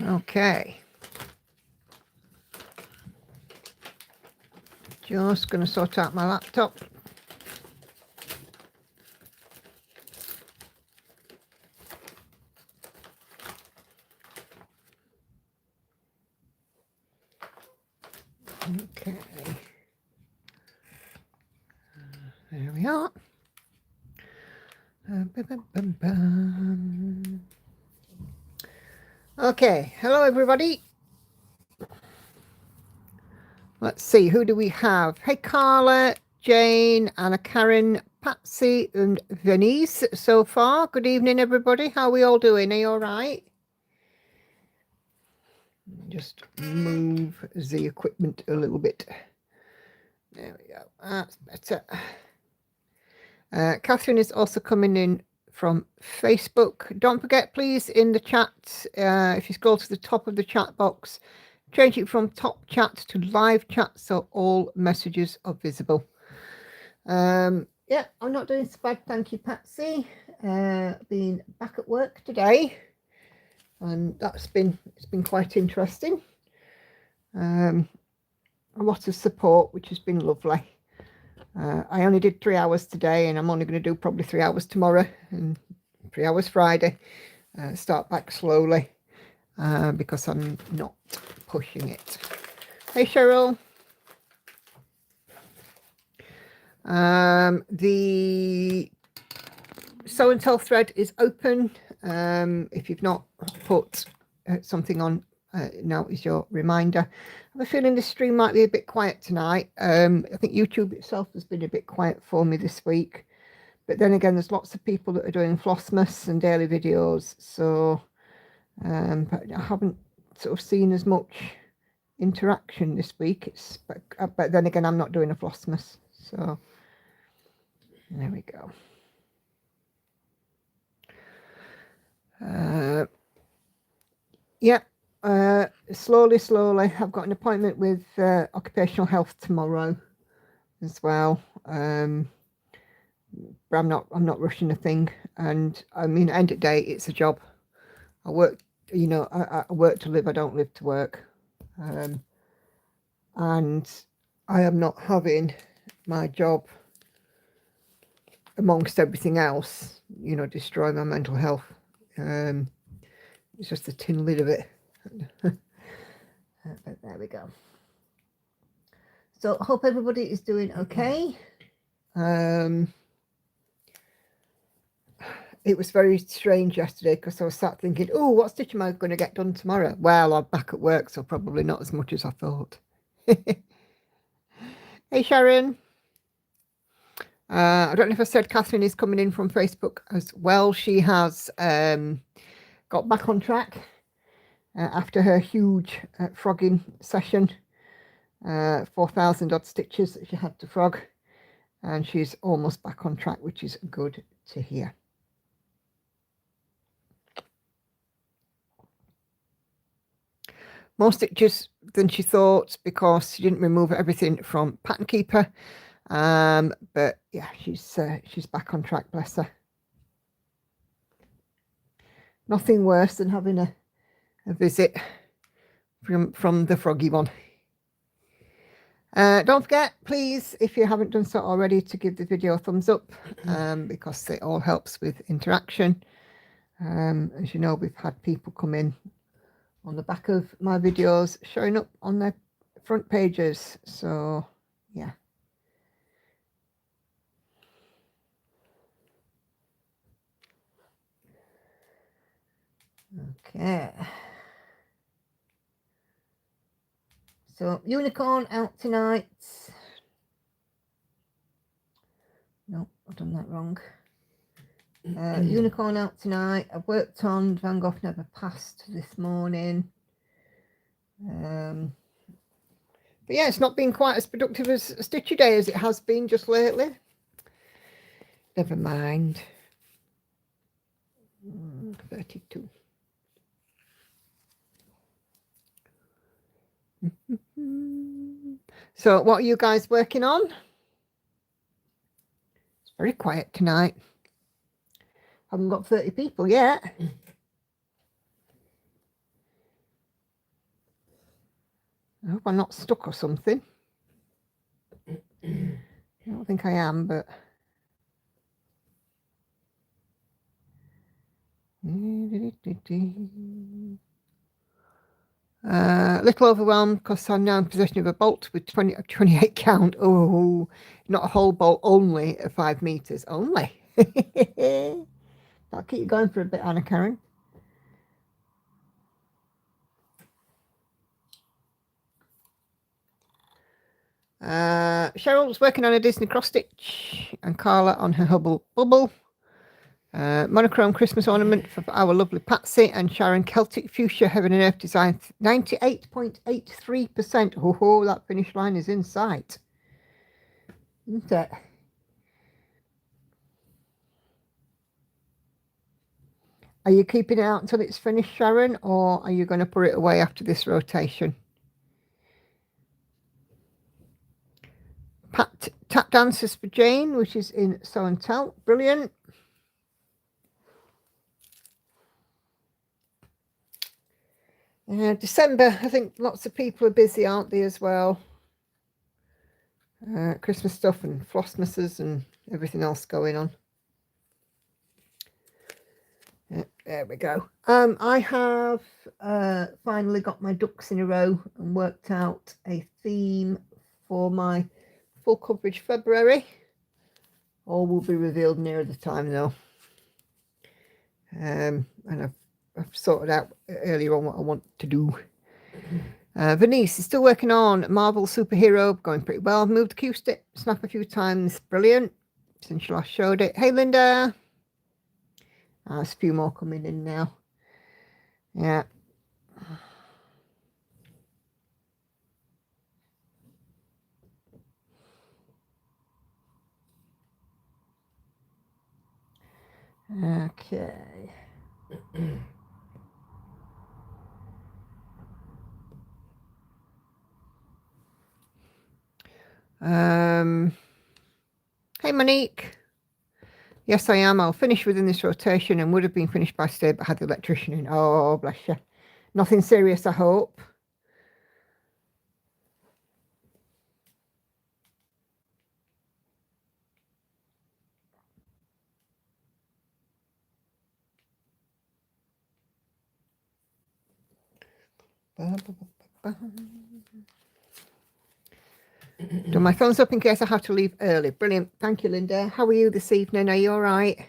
Okay. Just going to sort out my laptop. Okay. There we are. Okay. Hello, everybody. Let's see. Who do we have? Hey, Carla, Jane, Anna, Karen, Patsy, and Venice so far. Good evening, everybody. How are we all doing? Are you all right? Just move the equipment a little bit. There we go. That's better. Catherine is also coming in from Facebook. Don't forget, please, in the chat, if you scroll to the top of the chat box, change it from top chat to live chat so all messages are visible. Yeah, I'm not doing so bad, thank you, Patsy. Been back at work today, and it's been quite interesting. A lot of support, which has been lovely. I only did 3 hours today, and I'm only going to do probably 3 hours tomorrow and 3 hours Friday. Start back slowly because I'm not pushing it. Hey, Cheryl. The Sew and Tell thread is open. If you've not put something on, now is your reminder. I have a feeling this stream might be a bit quiet tonight. I think YouTube itself has been a bit quiet for me this week. But then again, there's lots of people that are doing Flossmas and daily videos. So but I haven't sort of seen as much interaction this week. But then again, I'm not doing a Flossmas. So there we go. Yeah, slowly. I've got an appointment with occupational health tomorrow as well. But I'm not rushing a thing. And I mean, end of the day, it's a job. I work, you know, I work to live. I don't live to work. And I am not having my job, amongst everything else, you know, destroy my mental health. It's just a tin lid of it. But there we go. So I hope everybody is doing okay. It was very strange yesterday because I was sat thinking, oh, what stitch am I going to get done tomorrow? Well, I'm back at work, so probably not as much as I thought. Hey, Sharon. I don't know if I said Catherine is coming in from Facebook as well. She has got back on track after her huge frogging session, 4,000 odd stitches that she had to frog, and she's almost back on track, which is good to hear. More stitches than she thought because she didn't remove everything from Pattern Keeper. But yeah, she's back on track, bless her. Nothing worse than having a visit from the froggy one. Don't forget, please, if you haven't done so already, to give the video a thumbs up because it all helps with interaction. As you know, we've had people come in on the back of my videos showing up on their front pages. So, yeah. Okay. So, unicorn out tonight. No, I've done that wrong. Unicorn out tonight. I've worked on Van Gogh Never Passed this morning. But yeah, it's not been quite as productive as a Stitchy Day as it has been just lately. Never mind. 32. So what are you guys working on? It's very quiet tonight. Haven't got 30 people yet. I hope I'm not stuck or something. I don't think I am, but... Little overwhelmed because I'm now in possession of a bolt with 28 count. Oh, not a whole bolt, only at 5 meters. Only. I'll keep you going for a bit, Anna Karen. Cheryl's working on a Disney cross stitch, and Carla on her Hubble Bubble. Monochrome Christmas ornament for our lovely Patsy, and Sharon Celtic Fuchsia Heaven and Earth design 98.83%. Oh, that finish line is in sight, isn't it? Are you keeping it out until it's finished, Sharon, or are you going to put it away after this rotation? Tap Dancers for Jane, which is in Sew and Tell. Brilliant. December, I think lots of people are busy, aren't they, as well? Christmas stuff and Flossmasses and everything else going on. There we go. I have finally got my ducks in a row and worked out a theme for my full coverage February. All will be revealed nearer the time, though. And I've sorted out earlier on what I want to do. Venice is still working on Marvel Superhero, going pretty well. Moved the cue stick, snap a few times. Brilliant. Since you last showed it. Hey, Linda. There's a few more coming in now. Yeah. Okay. Hey, Monique. Yes, I am. I'll finish within this rotation and would have been finished by today, but had the electrician in. Oh, bless you. Nothing serious, I hope. Do my thumbs up in case I have to leave early. Brilliant. Thank you, Linda. How are you this evening? Are you all right?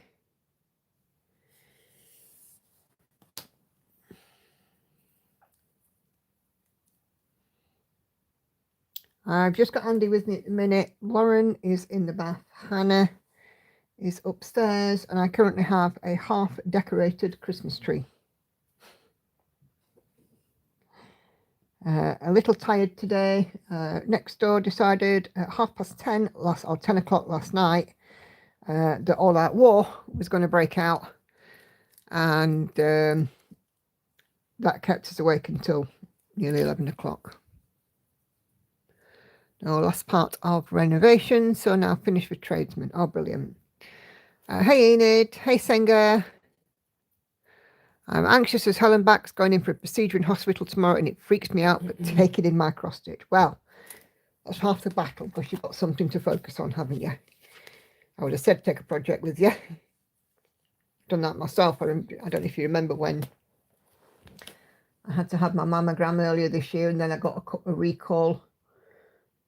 I've just got Andy with me at the minute. Lauren is in the bath. Hannah is upstairs. And I currently have a half decorated Christmas tree. A little tired today. Next door decided at 10:30 or 10 o'clock last night that all that war was going to break out, and that kept us awake until nearly 11 o'clock. Now, last part of renovation, so now finished with tradesmen. Oh, brilliant. Hey, Enid. Hey, Senga. I'm anxious as Helen Back's going in for a procedure in hospital tomorrow, and it freaks me out, but take it in my cross stitch. Well, that's half the battle, because you've got something to focus on, haven't you? I would have said take a project with you. Done that myself. I don't know if you remember when I had to have my mammogram earlier this year, and then I got a recall.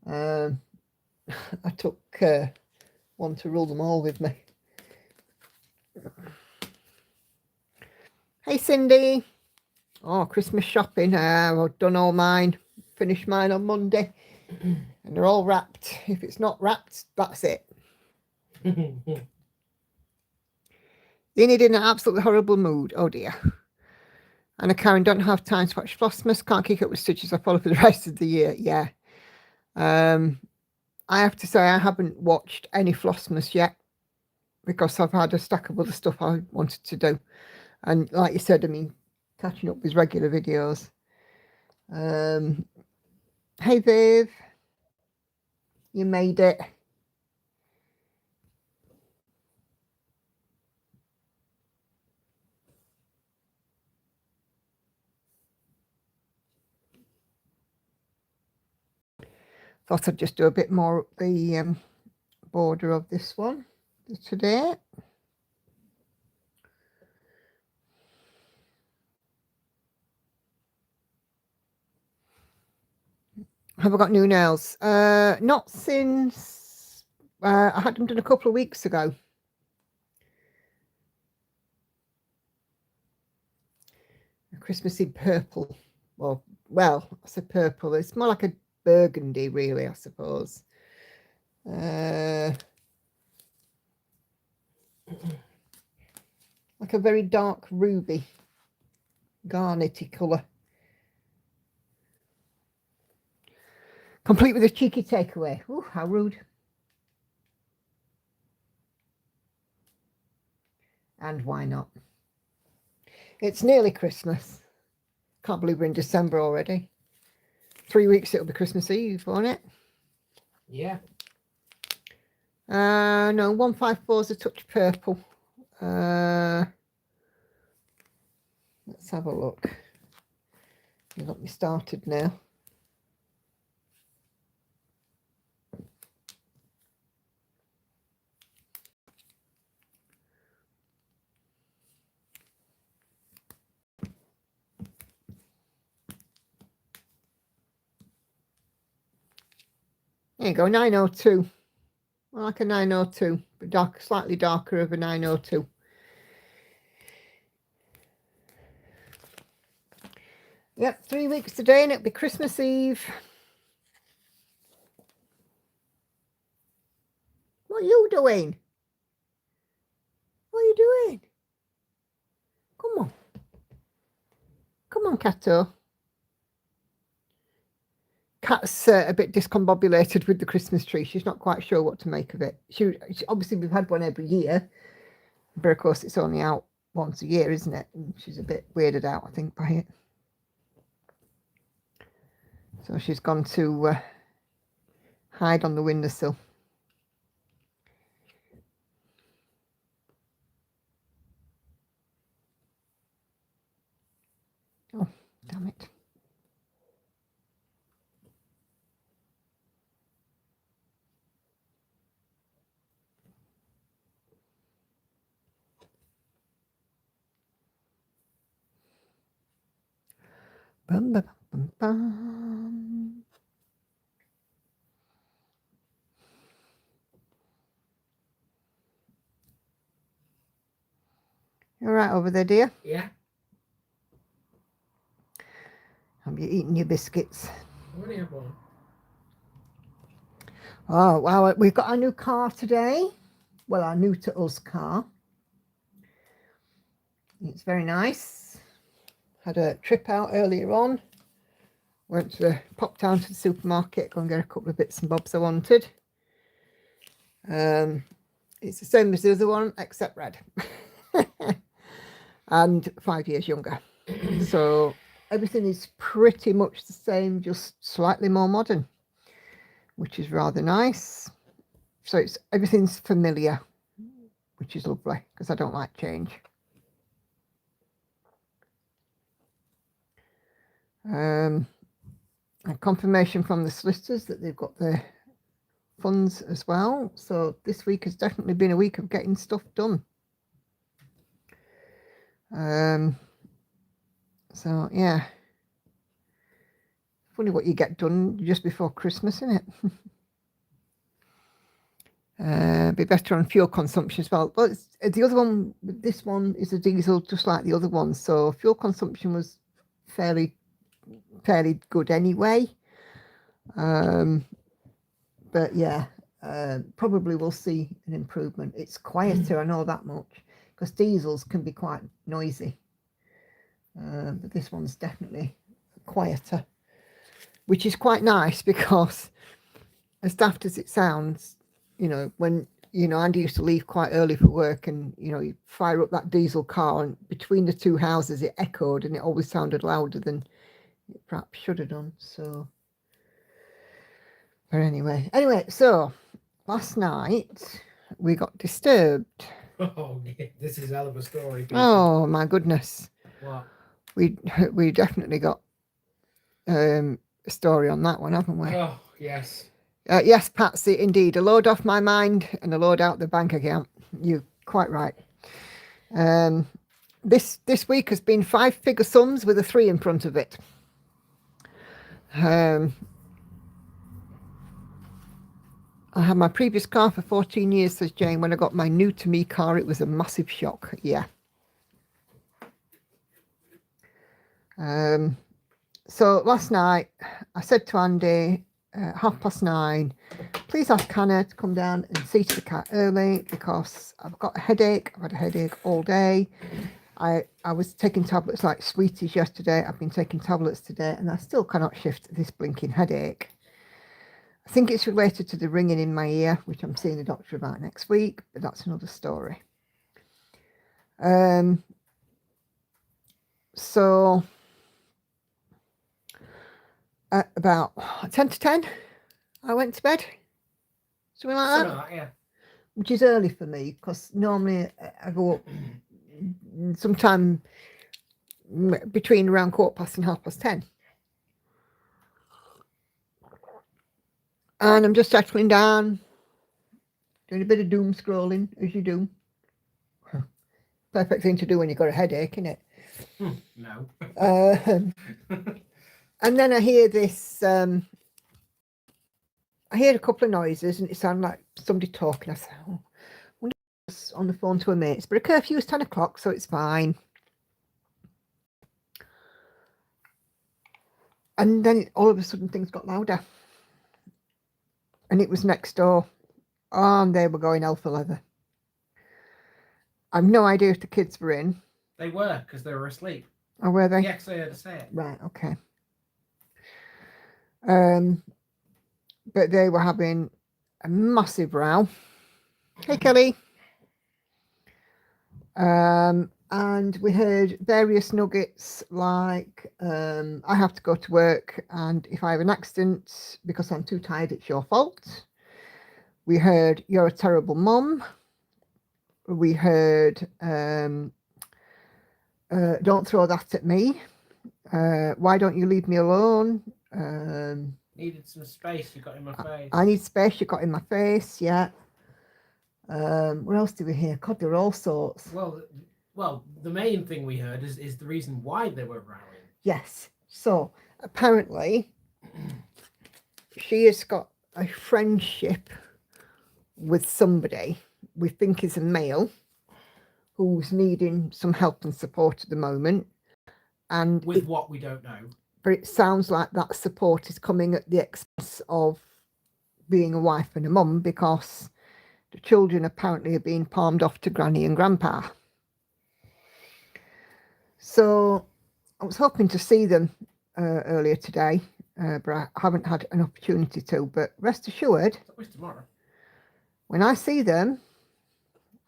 I took one to rule them all with me. Hey, Cindy. Oh, Christmas shopping. I've done all mine. Finished mine on Monday. And they're all wrapped. If it's not wrapped, that's it. Enid in an absolutely horrible mood. Oh, dear. And Karen, don't have time to watch Flossmas. Can't keep up with stitches I follow for the rest of the year. Yeah. I have to say I haven't watched any Flossmas yet because I've had a stack of other stuff I wanted to do. And like you said, I mean, catching up with regular videos. Hey, Viv. You made it. Thought I'd just do a bit more up the border of this one today. Have I got new nails? Not since I had them done a couple of weeks ago. A Christmassy purple. Well, I said purple. It's more like a burgundy, really, I suppose. Like a very dark ruby, garnety colour. Complete with a cheeky takeaway. Ooh, how rude. And why not? It's nearly Christmas. Can't believe we're in December already. 3 weeks it'll be Christmas Eve, won't it? Yeah. No, 154 is a touch purple. Let's have a look. You got me started now. There you go, 902. I like a 902, but dark, slightly darker of a 902. Yep, 3 weeks today and it'll be Christmas Eve. What are you doing? What are you doing? Come on. Come on, Cato. Cat's a bit discombobulated with the Christmas tree. She's not quite sure what to make of it. She obviously, we've had one every year, but of course it's only out once a year, isn't it? And she's a bit weirded out, I think, by it. So she's gone to hide on the windowsill. Oh, damn it. Bum, bum, bum, bum. You all right over there, dear? Yeah. Have you eaten your biscuits? What do you want? Oh, wow. We've got our new car today. Well, our new to us car. It's very nice. Had a trip out earlier on. Popped down to the supermarket, go and get a couple of bits and bobs I wanted. It's the same as the other one, except red. And 5 years younger. So everything is pretty much the same, just slightly more modern, which is rather nice. So everything's familiar, which is lovely because I don't like change. A confirmation from the solicitors that they've got their funds as well. So this week has definitely been a week of getting stuff done. So yeah, funny what you get done just before Christmas, isn't it? Be better on fuel consumption as well. Well, the other one, this one is a diesel just like the other one, so fuel consumption was fairly good anyway. But yeah, probably we'll see an improvement. It's quieter, I know that much, because diesels can be quite noisy. But this one's definitely quieter, which is quite nice because, as daft as it sounds, when Andy used to leave quite early for work, and you fire up that diesel car, and between the two houses it echoed, and it always sounded louder than it perhaps should have done. So, but anyway, so last night we got disturbed. Oh, this is a hell of a story. Peter. Oh my goodness! What? We definitely got a story on that one, haven't we? Oh yes. Yes, Patsy, indeed. A load off my mind and a load out the bank account. You're quite right. This week has been 5-figure sums with a 3 in front of it. I had my previous car for 14 years, says Jane. When I got my new to me car, it was a massive shock. Yeah. So last night I said to Andy, 9:30, please ask Hannah to come down and see to the cat early because I've got a headache. I've had a headache all day. I was taking tablets like sweeties yesterday. I've been taking tablets today and I still cannot shift this blinking headache. I think it's related to the ringing in my ear, which I'm seeing the doctor about next week, but that's another story. So at about 10 to 10, I went to bed. Something like that. Yeah. Which is early for me because normally I go up sometime between around 10:15 and 10:30. And I'm just settling down, doing a bit of doom scrolling, as you do. Perfect thing to do when you've got a headache, isn't it? No. And then I hear this, I hear a couple of noises and it sounded like somebody talking. I said, oh, I wonder if I was on the phone to a mate. But a curfew is 10 o'clock, so it's fine. And then all of a sudden things got louder. And it was next door. And they were going hell for leather. I've no idea if the kids were in. They were, because they were asleep. Oh, were they? Yes, I heard her say it. Right, okay. But they were having a massive row. Hey, Kelly. And we heard various nuggets like, I have to go to work, and if I have an accident because I'm too tired, it's your fault. We heard, you're a terrible mum. We heard, don't throw that at me. Why don't you leave me alone? Needed some space, you got in my face. I need space, you got in my face, yeah. What else did we hear? God, there were all sorts. Well, the main thing we heard is the reason why they were rowing. Yes. So apparently she has got a friendship with somebody we think is a male who's needing some help and support at the moment. And with what we don't know. But it sounds like that support is coming at the expense of being a wife and a mum because the children apparently are being palmed off to Granny and Grandpa. So I was hoping to see them earlier today, but I haven't had an opportunity to. But rest assured, that was tomorrow. When I see them,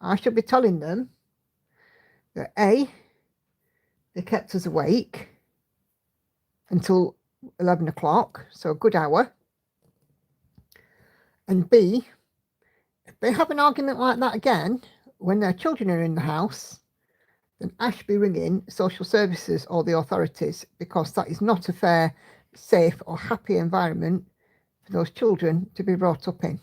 I shall be telling them that A, they kept us awake until 11 o'clock, so a good hour. And B, if they have an argument like that again, when their children are in the house, then I should be ringing social services or the authorities because that is not a fair, safe or happy environment for those children to be brought up in.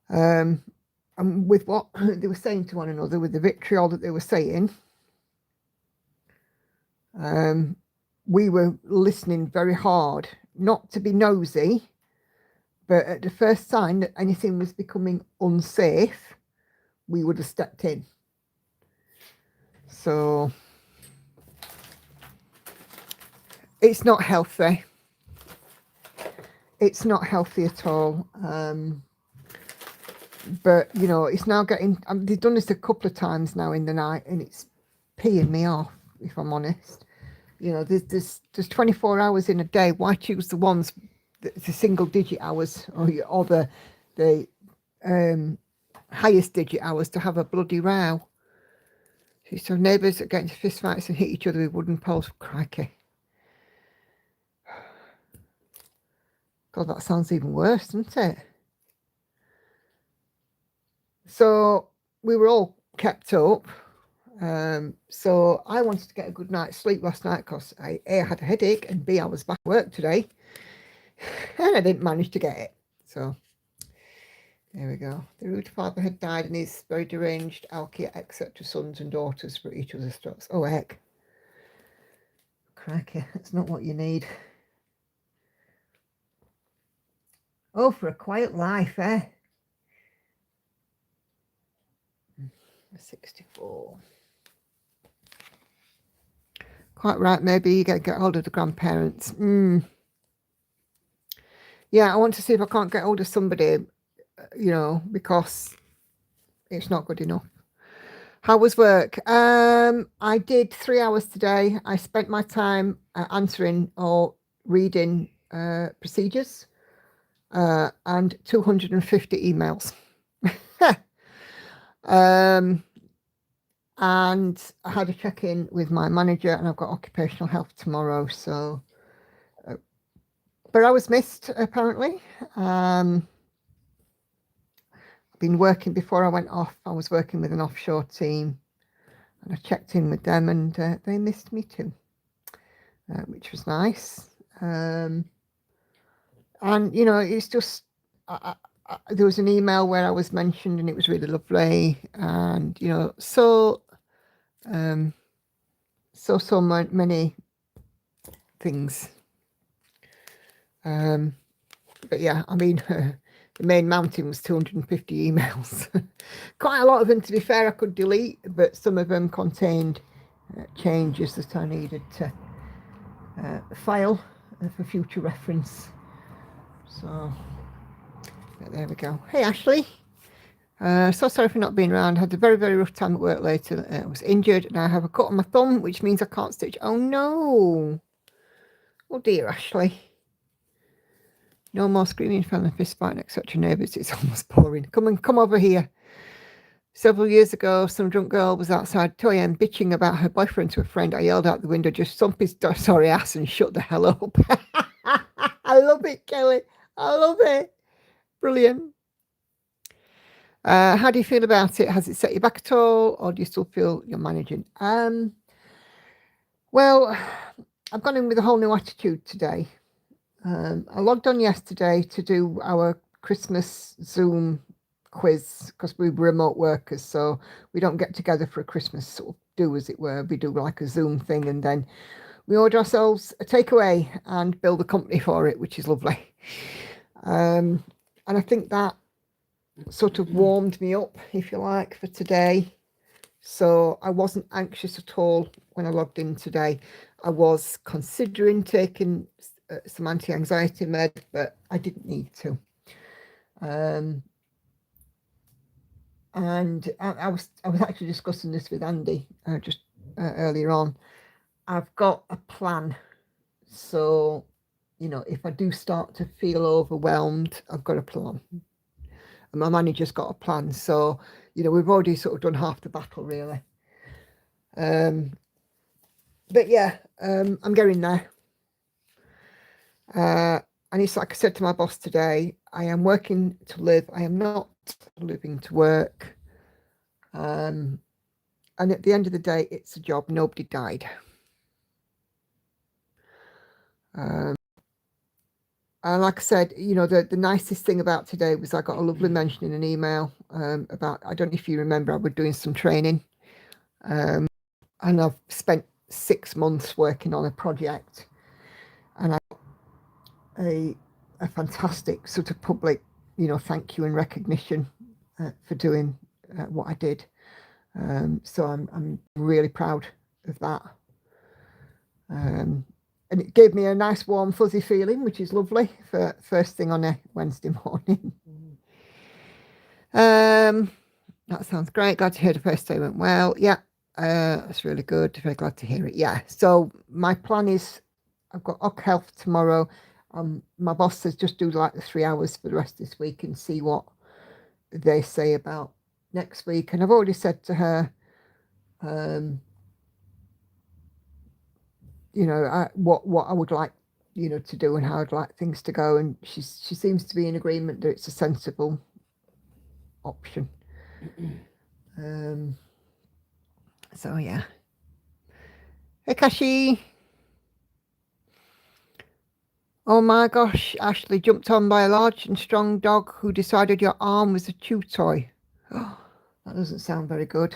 And with what they were saying to one another, with the vitriol that they were saying, we were listening very hard, not to be nosy, but at the first sign that anything was becoming unsafe, we would have stepped in. So it's not healthy. It's not healthy at all. But, you know, it's now getting, they've done this a couple of times now in the night and it's peeing me off, if I'm honest. You know, there's 24 hours in a day. Why choose the ones, the single digit hours or the highest digit hours to have a bloody row? So neighbours that get into fist fights and hit each other with wooden poles. Crikey. God, that sounds even worse, doesn't it? So we were all kept up. So I wanted to get a good night's sleep last night because A, I had a headache, and B, I was back at work today. and I didn't manage to get it. So there we go. The rude father had died, and his very deranged Alkia accepted sons and daughters for each other's throats. Oh heck. Cracky, that's not what you need. Oh, for a quiet life, eh? 64. Quite right, maybe you get hold of the grandparents. Yeah, I want to see if I can't get hold of somebody, because it's not good enough. How was work? I did 3 hours today. I spent my time answering or reading procedures and 250 emails. And I had a check-in with my manager, and I've got occupational health tomorrow. So, but I was missed apparently. I've been working before I went off. I was working with an offshore team, and I checked in with them, and they missed me too, which was nice. And it's just there was an email where I was mentioned, and it was really lovely, and so many things. But yeah, I mean, the main mountain was 250 emails. Quite a lot of them, to be fair, I could delete, but some of them contained changes that I needed to file for future reference. So there we go. Hey, Ashley. So sorry for not being around. I had a very, very rough time at work later. I was injured, and I have a cut on my thumb, which means I can't stitch. Oh no. Oh dear, Ashley. No more screaming, felling, fist fighting, etc. Neighbours. It's almost boring. Come over here. Several years ago, some drunk girl was outside 2 a.m. bitching about her boyfriend to a friend. I yelled out the window, just thump his sorry ass and shut the hell up. I love it, Kelly. I love it. Brilliant. How do you feel about it? Has it set you back at all, or do you still feel you're managing? Well, I've gone in with a whole new attitude today. I logged on yesterday to do our Christmas Zoom quiz because we're remote workers, so we don't get together for a Christmas sort of do, as it were. We do like a Zoom thing, and then we order ourselves a takeaway and build a company for it, which is lovely. And I think that sort of warmed me up, if you like, for today. So I wasn't anxious at all when I logged in today. I was considering taking some anti-anxiety med, but I didn't need to. And I was actually discussing this with Andy just earlier on. I've got a plan, so if I do start to feel overwhelmed, I've got a plan, and my manager's got a plan. So we've already sort of done half the battle, really. But yeah, I'm getting there. And it's like I said to my boss today, I am working to live. I am not living to work. And at the end of the day, it's a job. Nobody died. And like I said, the nicest thing about today was I got a lovely mention in an email about, I don't know if you remember, I was doing some training. And I've spent 6 months working on a project. And I got a fantastic sort of public, thank you and recognition for doing what I did. So I'm really proud of that. And it gave me a nice warm fuzzy feeling, which is lovely for first thing on a Wednesday morning. That sounds great. Glad to hear the first day went well. Yeah, that's really good. Very glad to hear it. Yeah. So my plan is I've got Oc Health tomorrow. My boss says just do like the 3 hours for the rest of this week and see what they say about next week. And I've already said to her, what I would like, to do and how I'd like things to go. And she seems to be in agreement that it's a sensible option. So yeah. Hey, Kashi. Oh my gosh, Ashley, jumped on by a large and strong dog who decided your arm was a chew toy. Oh, that doesn't sound very good.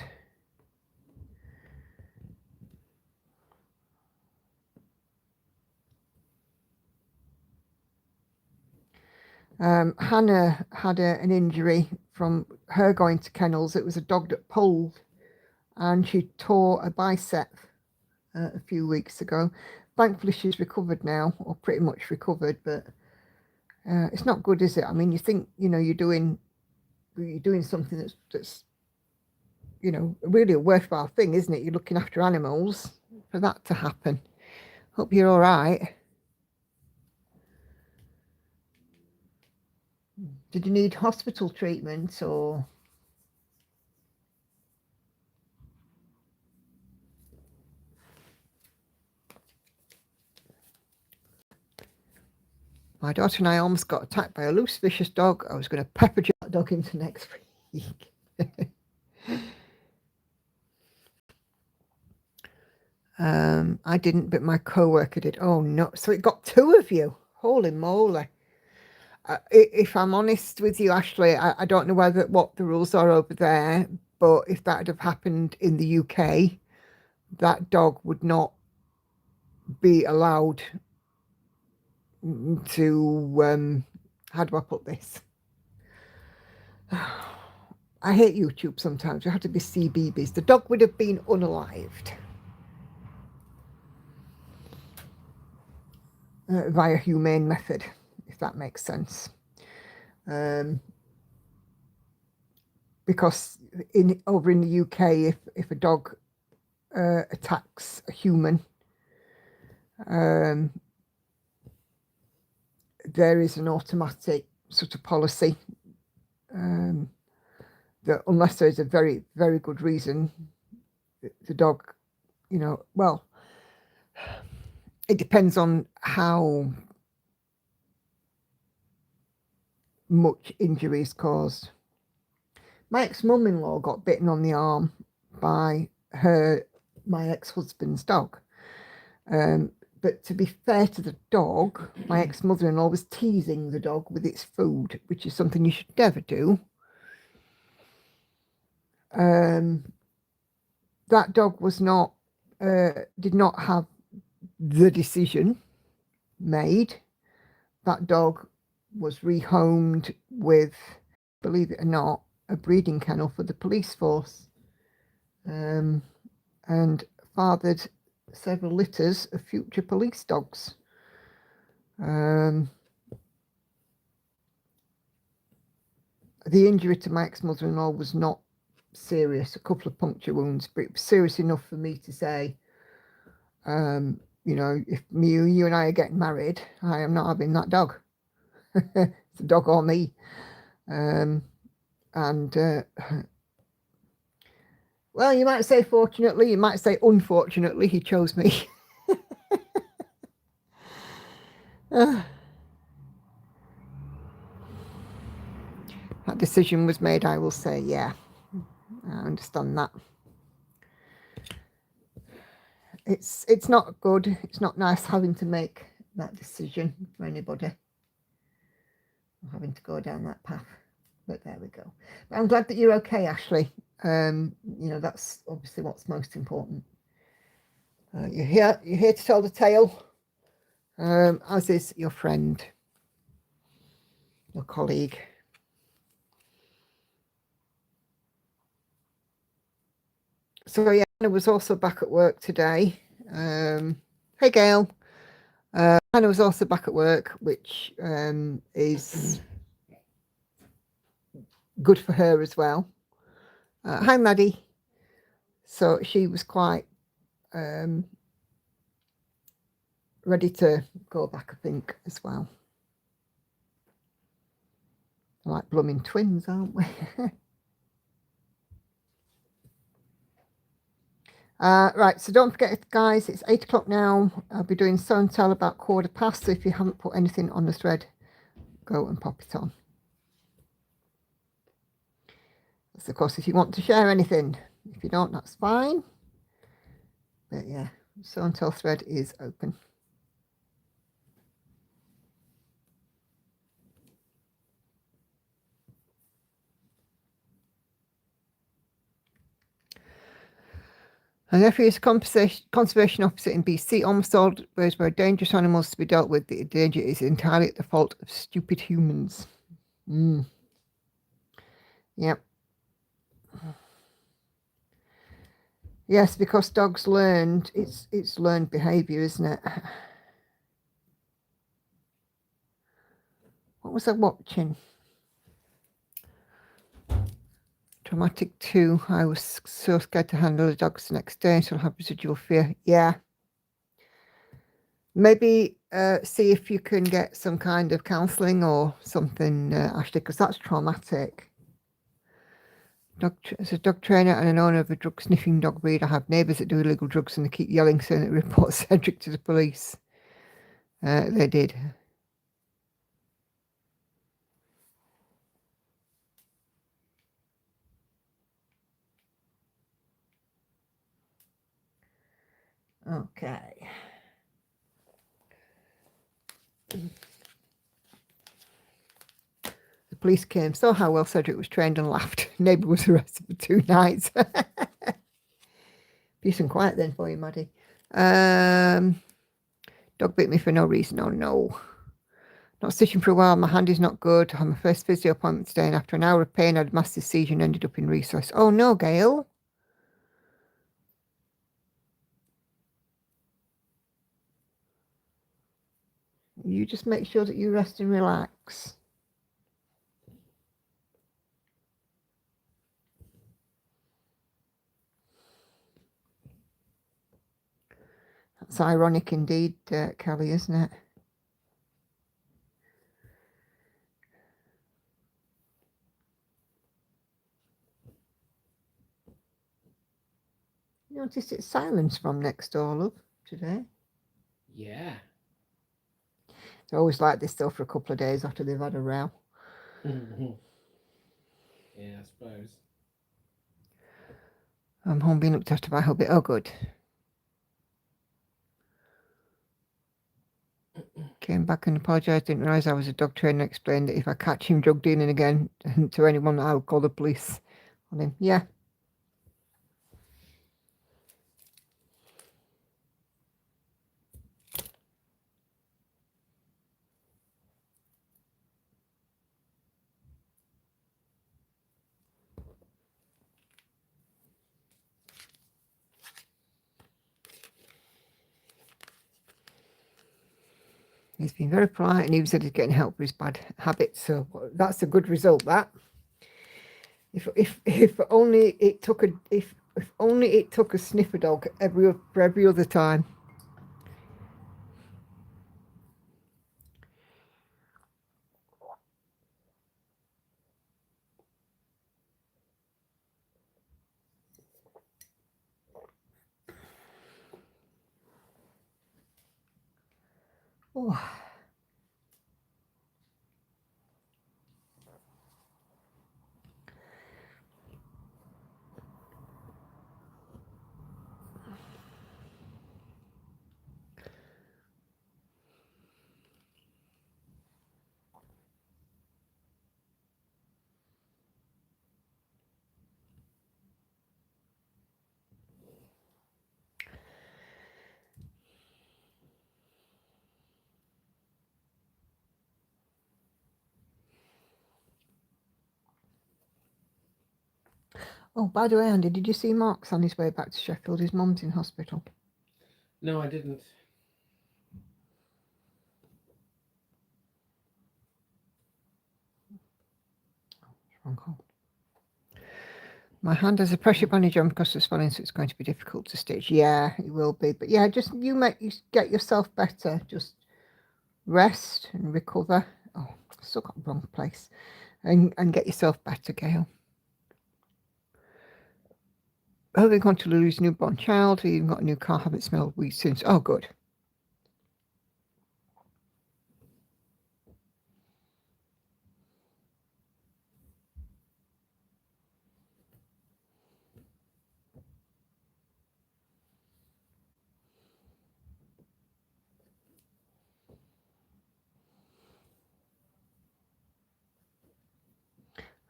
Hannah had an injury from her going to kennels. It was a dog that pulled and she tore a bicep a few weeks ago. Thankfully, she's recovered now, or pretty much recovered, but it's not good, is it? I mean, you think, you're doing something that's really a worthwhile thing, isn't it? You're looking after animals, for that to happen. Hope you're all right. Did you need hospital treatment or? My daughter and I almost got attacked by a loose, vicious dog. I was going to pepper that dog into next week. I didn't, but my co-worker did. Oh no! So it got two of you. Holy moly! If I'm honest with you, Ashley, I don't know what the rules are over there, but if that had have happened in the UK, that dog would not be allowed to. How do I put this? I hate YouTube sometimes. You have to be CBeebies. The dog would have been unalived via humane method, if that makes sense. Because over in the UK, if a dog attacks a human, there is an automatic sort of policy that unless there's a very, very good reason, the dog, well, it depends on how much injury is caused. My ex-mum-in-law got bitten on the arm by my ex-husband's dog. But to be fair to the dog, my ex-mother-in-law was teasing the dog with its food, which is something you should never do. That dog did not have the decision made. That dog was rehomed with, believe it or not, a breeding kennel for the police force, and fathered several litters of future police dogs. The injury to my ex-mother-in-law was not serious, a couple of puncture wounds, but it was serious enough for me to say, if you and I are getting married, I am not having that dog. It's a dog or me. Well, you might say fortunately, you might say unfortunately, he chose me. That decision was made, I will say, yeah, I understand that. It's not good. It's not nice having to make that decision for anybody, having to go down that path. But there we go. But I'm glad that you're okay, Ashley. That's obviously what's most important. You're here to tell the tale, as is your friend, your colleague. So yeah, Hannah was also back at work today. Hey Gail. Hannah was also back at work, which is good for her as well. Hi Maddie. So she was quite ready to go back, I think, as well. Like blooming twins, aren't we? Right, so don't forget, guys, it's 8 o'clock now. I'll be doing so and tell about 1:15. So if you haven't put anything on the thread, go and pop it on. That's, of course, if you want to share anything. If you don't, that's fine. But yeah, so and tell thread is open. My nephew is a conservation officer in BC. Almost all those where dangerous animals to be dealt with, the danger is entirely at the fault of stupid humans. Yep. Yes, because dogs learned, it's learned behaviour, isn't it? What was I watching? Traumatic 2. I was so scared to handle the dogs the next day, so I'll have residual fear. Yeah. Maybe see if you can get some kind of counselling or something, Ashley, because that's traumatic. As a dog trainer and an owner of a drug sniffing dog breed, I have neighbours that do illegal drugs and they keep yelling saying that report Cedric to the police. They did. Okay. The police came, saw how well Cedric was trained and laughed. Neighbour was arrested for 2 nights. Peace and quiet then for you, Maddie. Dog bit me for no reason. Oh no. Not stitching for a while. My hand is not good. I had my first physio appointment today, and after an hour of pain, I had a massive seizure and ended up in resource. Oh no, Gail. You just make sure that you rest and relax. That's ironic indeed, Kelly, isn't it? You noticed it's silence from next door, love, today? Yeah. They always like this though for a couple of days after they've had a row. Yeah, I suppose. I'm home being looked after by hubby. Oh, good. Came back and apologised. Didn't realise I was a dog trainer. Explained that if I catch him drug dealing again to anyone, I'll call the police on him. Yeah. He's been very polite and even said he's getting help with his bad habits. So that's a good result, that. If only it took a sniffer dog for every other time. Oh. Oh, by the way, Andy, did you see Mark's on his way back to Sheffield? His mum's in hospital. No, I didn't. Wrong hole. My hand has a pressure bandage on because of swelling, so it's going to be difficult to stitch. Yeah, it will be. But yeah, just you get yourself better. Just rest and recover. Oh, still got the wrong place. And get yourself better, Gail. Hoping going to lose newborn child. We even got a new car. Haven't smelled weed since. Oh, good.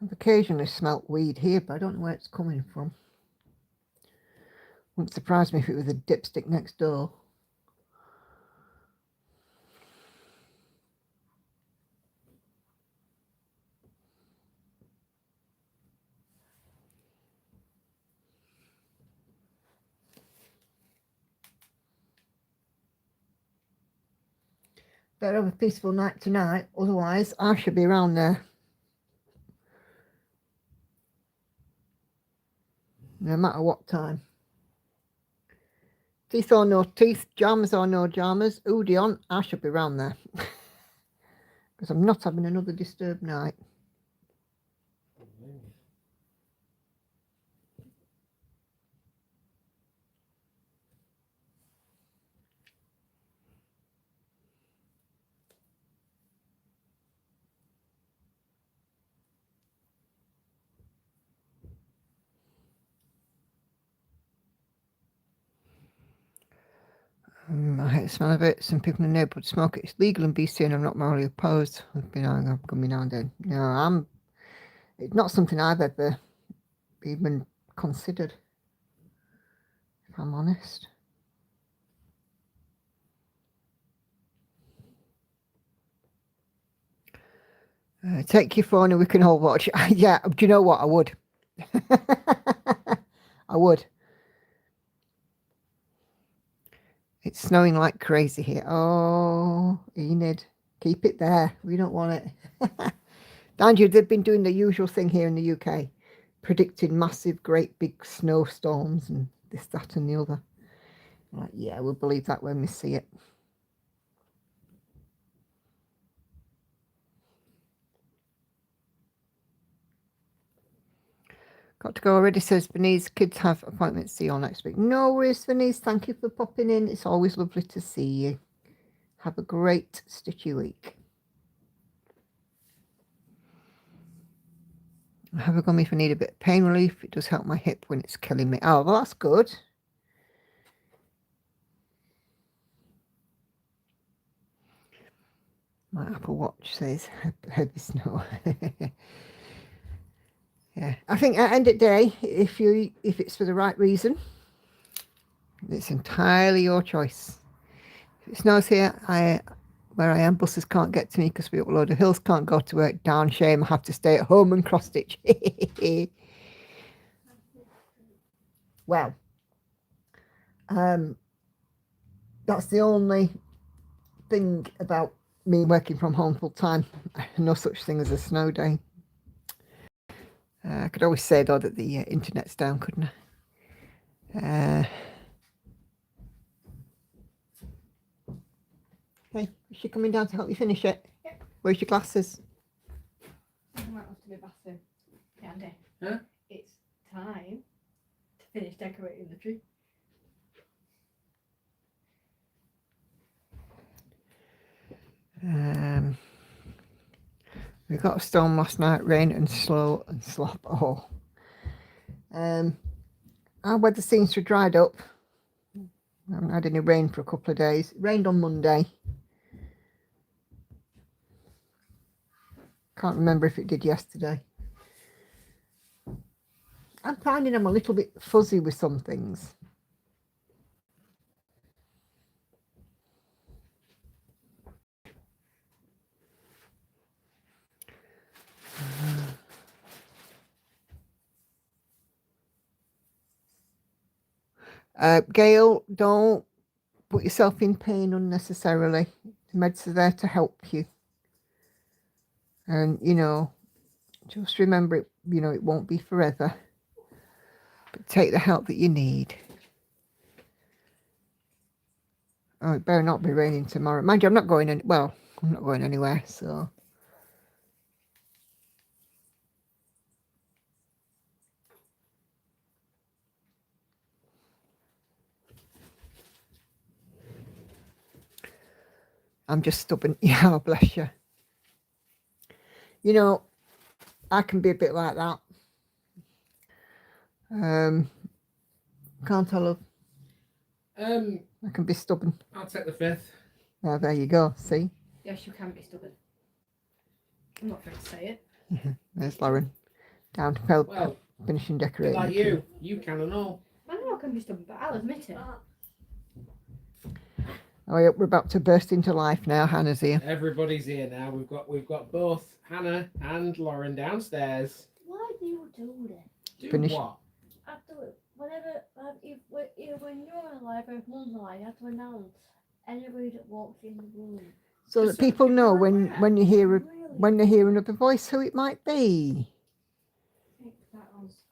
I've occasionally smelt weed here, but I don't know where it's coming from. Wouldn't surprise me if it was a dipstick next door. Better have a peaceful night tonight, otherwise I should be around there. No matter what time. Teeth or no teeth, jammers or no jammers, hoodie on, I should be around there. Because I'm not having another disturbed night. I hate the smell of it. Some people in the neighbourhood smoke it. It's legal in BC and I'm not morally opposed. I've been coming now and then. No, it's not something I've ever even considered, if I'm honest. Take your phone and we can all watch. Yeah, do you know what? I would. I would. It's snowing like crazy here. Oh, Enid, keep it there. We don't want it. Andrew, they've been doing the usual thing here in the UK, predicting massive, great big snowstorms and this, that and the other. I'm like, yeah, we'll believe that when we see it. Got to go already, says Venice. Kids have appointments. See you all next week. No worries, Venice. Thank you for popping in. It's always lovely to see you. Have a great stitchy week. Have a gummy if I need a bit of pain relief. It does help my hip when it's killing me. Oh, well, that's good. My Apple Watch says heavy snow. Yeah, I think at the end of the day, if it's for the right reason, it's entirely your choice. If it snows here, where I am, buses can't get to me because we upload the hills, can't go to work, darn shame, I have to stay at home and cross stitch. Well, that's the only thing about me working from home full time. No such thing as a snow day. I could always say though that the internet's down, couldn't I? Hey, is she coming down to help you finish it? Yep. Where's your glasses? I might have to be bathroom. Yeah, Andy. Huh? It's time to finish decorating the tree. We got a storm last night, rain and slow and slop. Oh. Our weather seems to have dried up. I haven't had any rain for a couple of days. It rained on Monday. Can't remember if it did yesterday. I'm finding I'm a little bit fuzzy with some things. Gail, don't put yourself in pain unnecessarily. The meds are there to help you. And, just remember it, it won't be forever. But take the help that you need. Oh, it better not be raining tomorrow. Mind you, I'm not going anywhere, so. I'm just stubborn. Yeah, bless you. I can be a bit like that. Can't I, love? I can be stubborn. I'll take the 5th. Oh, there you go. See? Yes, you can be stubborn. I'm not going to say it. There's Lauren. Down to finishing decorating. Like you can and all. I know, can be stubborn, but I'll admit it. Oh, yeah, we're about to burst into life now. Hannah's here. Everybody's here now. We've got both Hannah and Lauren downstairs. Why do you do this? Do Finish. what? After whenever when you're alive or if mum's alive, you have to announce anybody that walks in the room. So Just that people know when you hear Really? when they hear another voice who it might be.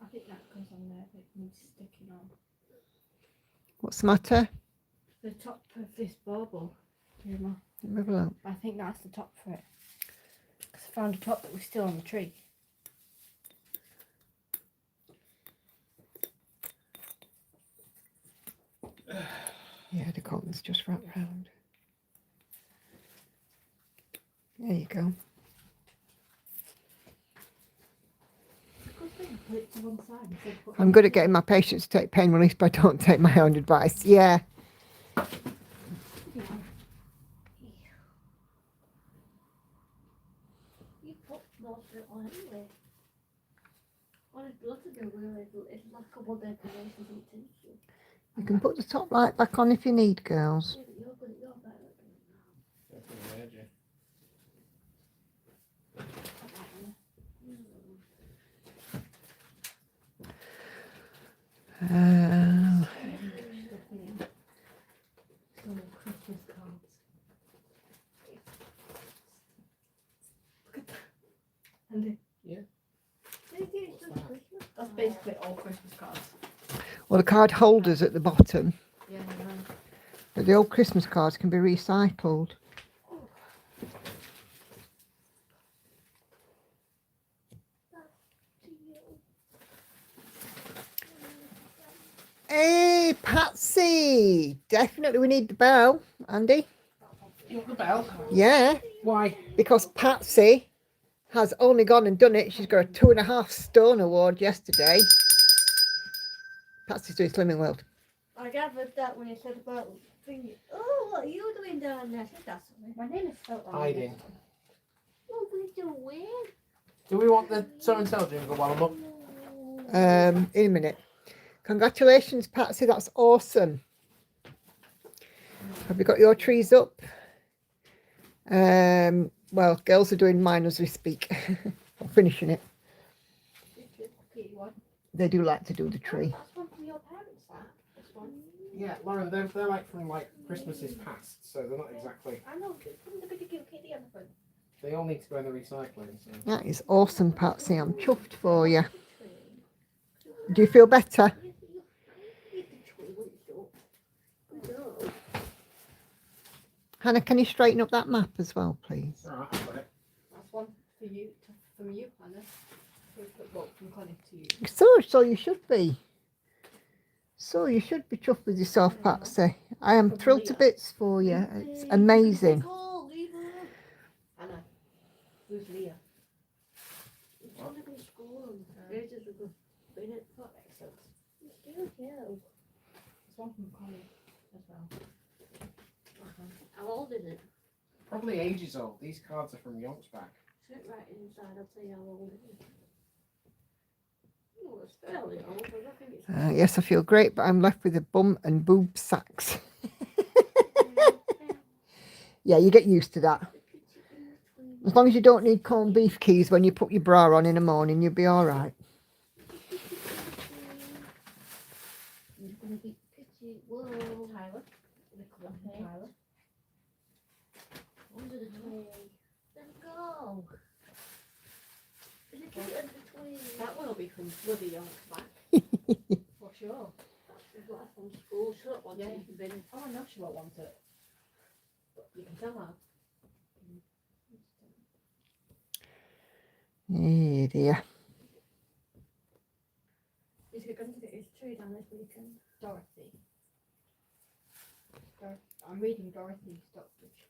I think that goes on there. It needs sticking on. What's the matter? The top of this bauble. Yeah, Ma. Let me have a look. I think that's the top for it. Because I found a top that was still on the tree. Yeah, the cotton's just wrapped round. There you go. Good thing, put it to one side and say put I'm good at getting my patients to take pain relief, but I don't take my own advice. Yeah. You put most of it on anyway. What it's got to do really, it's like a couple of decorations and things. You can put the top light back on if you need, girls. Yeah, but you're good at your better at doing Uh, some Christmas cards. Look at that. And that. They do it just Christmas. that's basically all Christmas cards. well, the card holders at the bottom, Yeah, I know. but the old Christmas cards can be recycled. Hey, Patsy! Definitely we need the bell, Andy. You want the bell? Yeah, Why? because Patsy has only gone and done it. She's got a 2.5 stone award yesterday. Patsy's doing Slimming World. I gathered that when you said about thinking, oh, what are you doing down there? I said, that's something. My name is spelled wrong. Hiding. What are we doing? Do we want the so and so jingle while I'm up? In a minute. Congratulations, Patsy. That's awesome. Have you got your trees up? Well, girls are doing mine as we speak. I'm finishing it. They do like to do the tree. That's one from your parents, that. This one. Yeah, Lauren, they're like from like Christmases past, so they're not exactly. I know, from the bit of kitty on the front. They all need to go in the recycling. So. That is awesome, Patsy. I'm chuffed for you. Do you feel better? Hannah, can you straighten up that map as well, please? All right, I've got it. That's one for you, from you, Hannah. Well, from Connie to you. So you should be. So you should be chuffed with yourself, Patsy. I am thrilled to bits for you. It's amazing. Hannah, who's Leah? It's only been school and ages ago. Been it for Excellent. still here. There's one from Connie as well. How old is it? Probably ages old. These cards are from yonks back. Sit right inside, I'll tell you how old it is. Oh, it's fairly old, but I think it's Yes, I feel great, but I'm left with a bum and boob sacks. Yeah, you get used to that. As long as you don't need corned beef keys when you put your bra on in the morning, you'll be all right. It's gonna be pretty. Whoa, Tyler. Okay. Tyler. under the tree. Then go. Is it cute under the tree? That one will be from bloody Yonk's back. For sure. That's what from school. Shut up, one Yeah. you've been. Oh, I know she won't want it. But you can tell her. Eh, dear. Is it going to get his tree down this weekend? Dorothy. I'm reading Dorothy Stockbridge.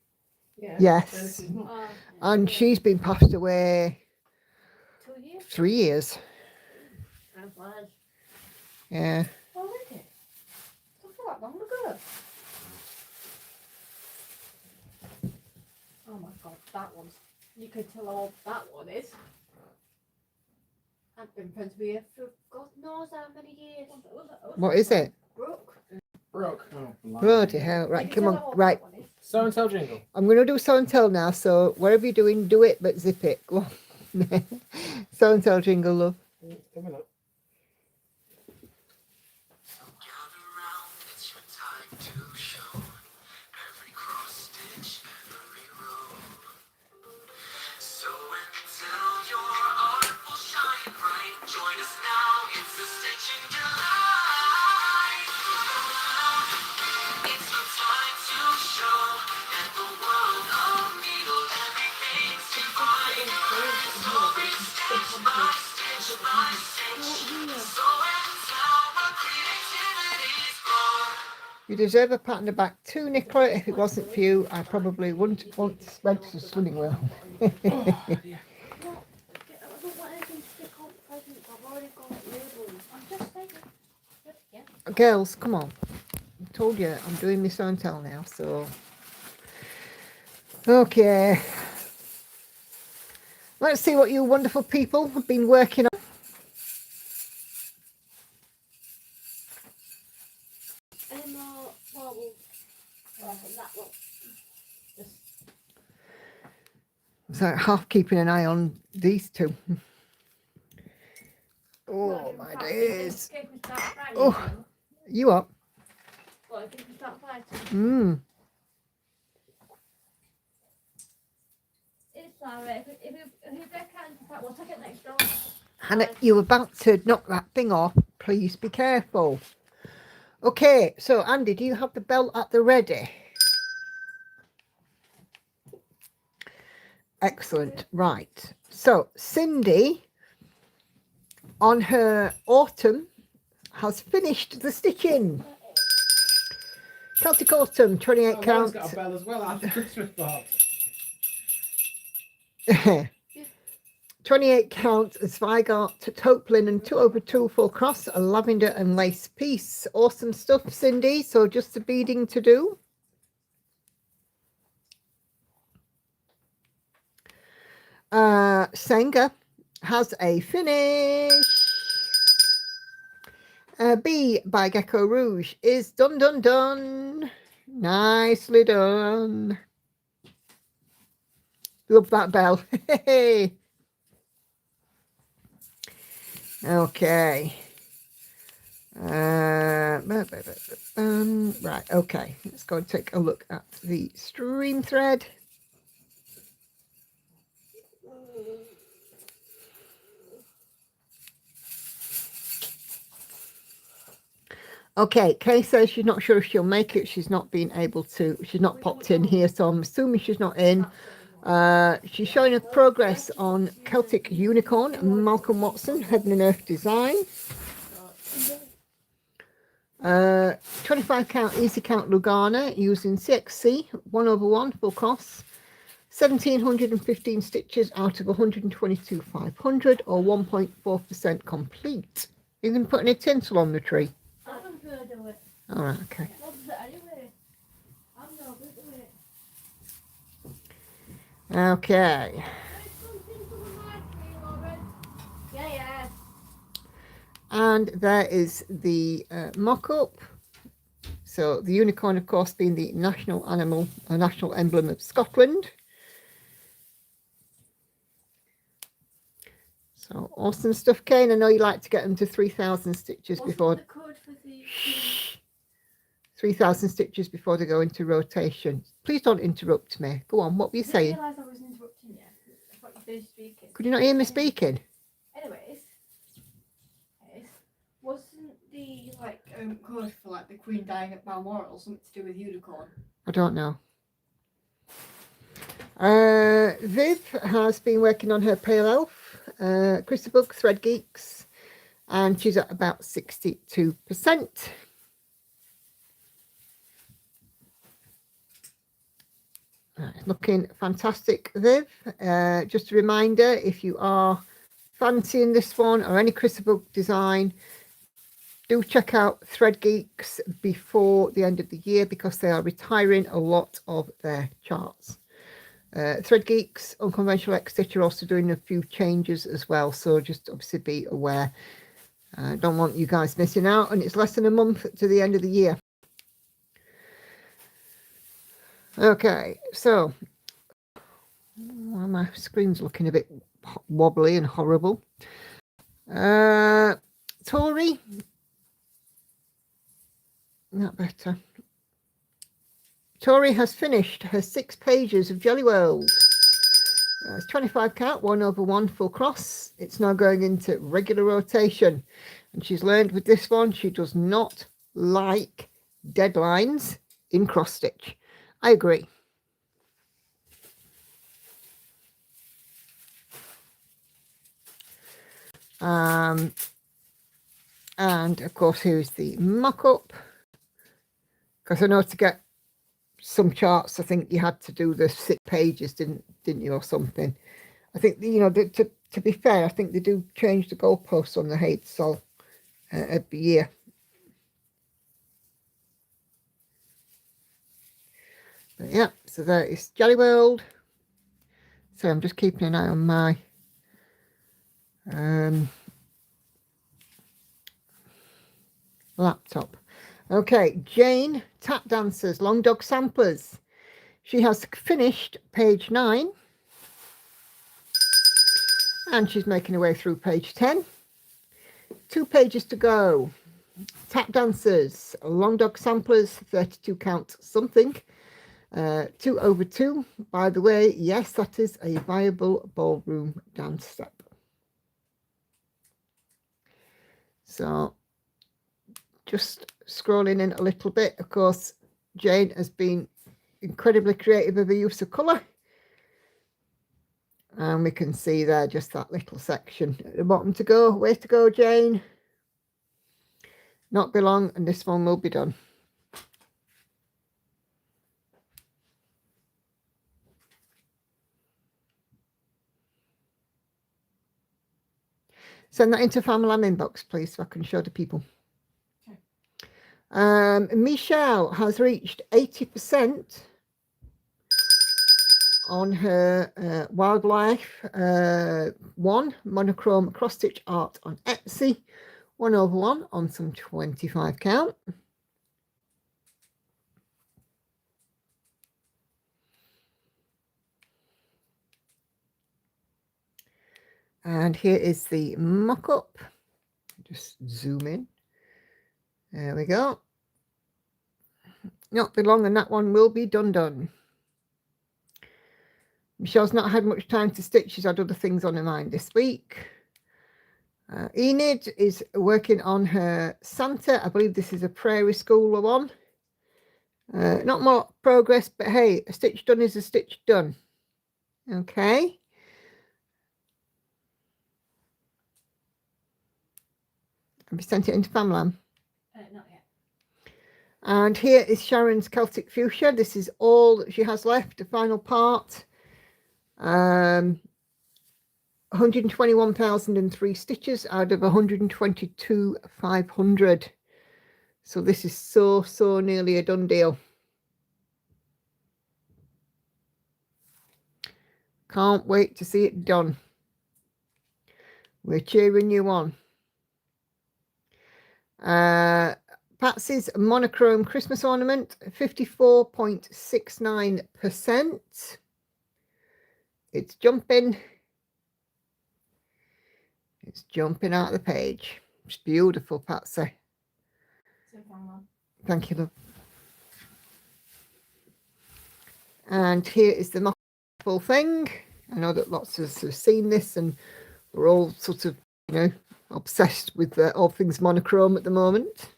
Yeah. Yes. This is not- Oh, And she's been passed away 2 years? 3 years. Time flies. Yeah. Already? Not that long ago. Oh my god, that one's. You can tell how old that one is. I've been friends with her for God knows how many years. What is it? broke. Oh, Bloody hell. Right, You come can on. tell what Right. that one is. So and tell jingle. I'm going to do show and tell now. So whatever you're doing, do it, but zip it. Go on. Show and tell jingle, love. Coming up. Gather round, it's your time to show. Every cross stitch, every row. So and tell your art will shine bright. Join us now, it's the Stitching Delight. It's your time to show. And the world of needle, everything's divine. Story stitch by stitch by stitch. So and tell what creativity's born. You deserve a pat on the back too, Nicola. If it wasn't for you, I probably wouldn't want went to the swimming well. No, I don't want anything to stick on presents. I've already got labels. I'm just saying. Just, yeah. Girls, come on. I told you I'm doing my show and tell now, so. Okay. Let's see what you wonderful people have been working on. Any more marbles? That one. So half keeping an eye on these two. Oh Well, my in fact, days. if we start Friday, Oh. You up? well, if we start Friday, Mm. it's alright. If you get cancer, we'll take it next door. Hannah, you're about to knock that thing off. Please be careful. Okay, so Andy, do you have the belt at the ready? Excellent. Right. So Cindy, on her autumn, has finished the stitching. Celtic Autumn, 28 Oh, count. Lauren's got a bell as well out of the Christmas box. 28 count Zweigart taupe linen 2/2 full cross, a lavender and lace piece. Awesome stuff, Cindy. So just the beading to do. Senga has a finish. B by Gecko Rouge is done. Nicely done. Love that bell. Okay. Right, okay. Let's go and take a look at the stream thread. Okay, Kay says she's not sure if she'll make it. She's not been able to, she's not popped in here, so I'm assuming she's not in. She's showing us progress on Celtic Unicorn, Malcolm Watson, Heaven and Earth Design. 25 count easy count Lugana using CXC 1/1 full cost. 1715 stitches out of 122,500 or 1.4% complete. You can put any tinsel on the tree. I'm gonna do it. All right, okay. What's it anyway? I'm not good at it. Okay. Yeah. And there is the mock-up. So the unicorn, of course, being the national animal, a national emblem of Scotland. So awesome stuff, Kane. I know you like to get them to 3,000 stitches before. The code for the 3,000 stitches before they go into rotation. Please don't interrupt me. Go on, what were you I saying? realised I wasn't interrupting you. I thought you finished speaking. Could you not hear me speaking? Anyways, wasn't the code for like the Queen dying at Balmoral something to do with unicorn? I don't know. Viv has been working on her Pale Elf, Crystal Book, Thread Geeks, and she's at about 62%. Looking fantastic, Viv. Just a reminder, if you are fancying this one or any Crystal Book design, do check out Thread Geeks before the end of the year because they are retiring a lot of their charts. Thread Geeks, Unconventional X Stitch are also doing a few changes as well, so just obviously be aware. Don't want you guys missing out, and it's less than a month to the end of the year. Okay, so well, my screen's looking a bit wobbly and horrible. Tori, not better. Tori has finished her 6 pages of Jelly World. It's 25 count, 1/1 full cross. It's now going into regular rotation. And she's learned with this one, she does not like deadlines in cross stitch. I agree. And of course, here's the mock-up. Because I know to get some charts, I think you had to do the 6 pages, didn't you, or something. I think, you know, to be fair, I think they do change the goalposts on the height, so every year. But yeah, so there is Jelly World. So I'm just keeping an eye on my laptop. Okay, Jane, Tap Dancers, Long Dog Samplers. She has finished page 9. And she's making her way through page 10. 2 pages to go. Tap Dancers, Long Dog Samplers, 32 count something. 2/2. By the way, yes, that is a viable ballroom dance step. So just scrolling in a little bit. Of course, Jane has been incredibly creative with the use of colour. And we can see there just that little section at the bottom to go. Where to go, Jane? Not be long, and this one will be done. Send that into Family inbox, please, so I can show the people. Okay. Michelle has reached 80% on her wildlife 1 monochrome cross stitch art on Etsy. 1/1 on some 25 count. And here is the mock-up. Just zoom in. There we go. Not be long and that one will be done. Michelle's not had much time to stitch. She's had other things on her mind this week. Enid is working on her Santa. I believe this is a prairie school one. Not more progress, but hey, a stitch done is a stitch done. Okay. Have you sent it into Famlam? Not yet. And here is Sharon's Celtic Fuchsia. This is all that she has left, the final part. 121,003 stitches out of 122,500. So this is so nearly a done deal. Can't wait to see it done. We're cheering you on. Patsy's monochrome Christmas ornament, 54.69%. It's jumping. It's jumping out of the page. It's beautiful, Patsy. Thank you, love. And here is the full thing. I know that lots of us have seen this and we're all sort of, you know, obsessed with all things monochrome at the moment.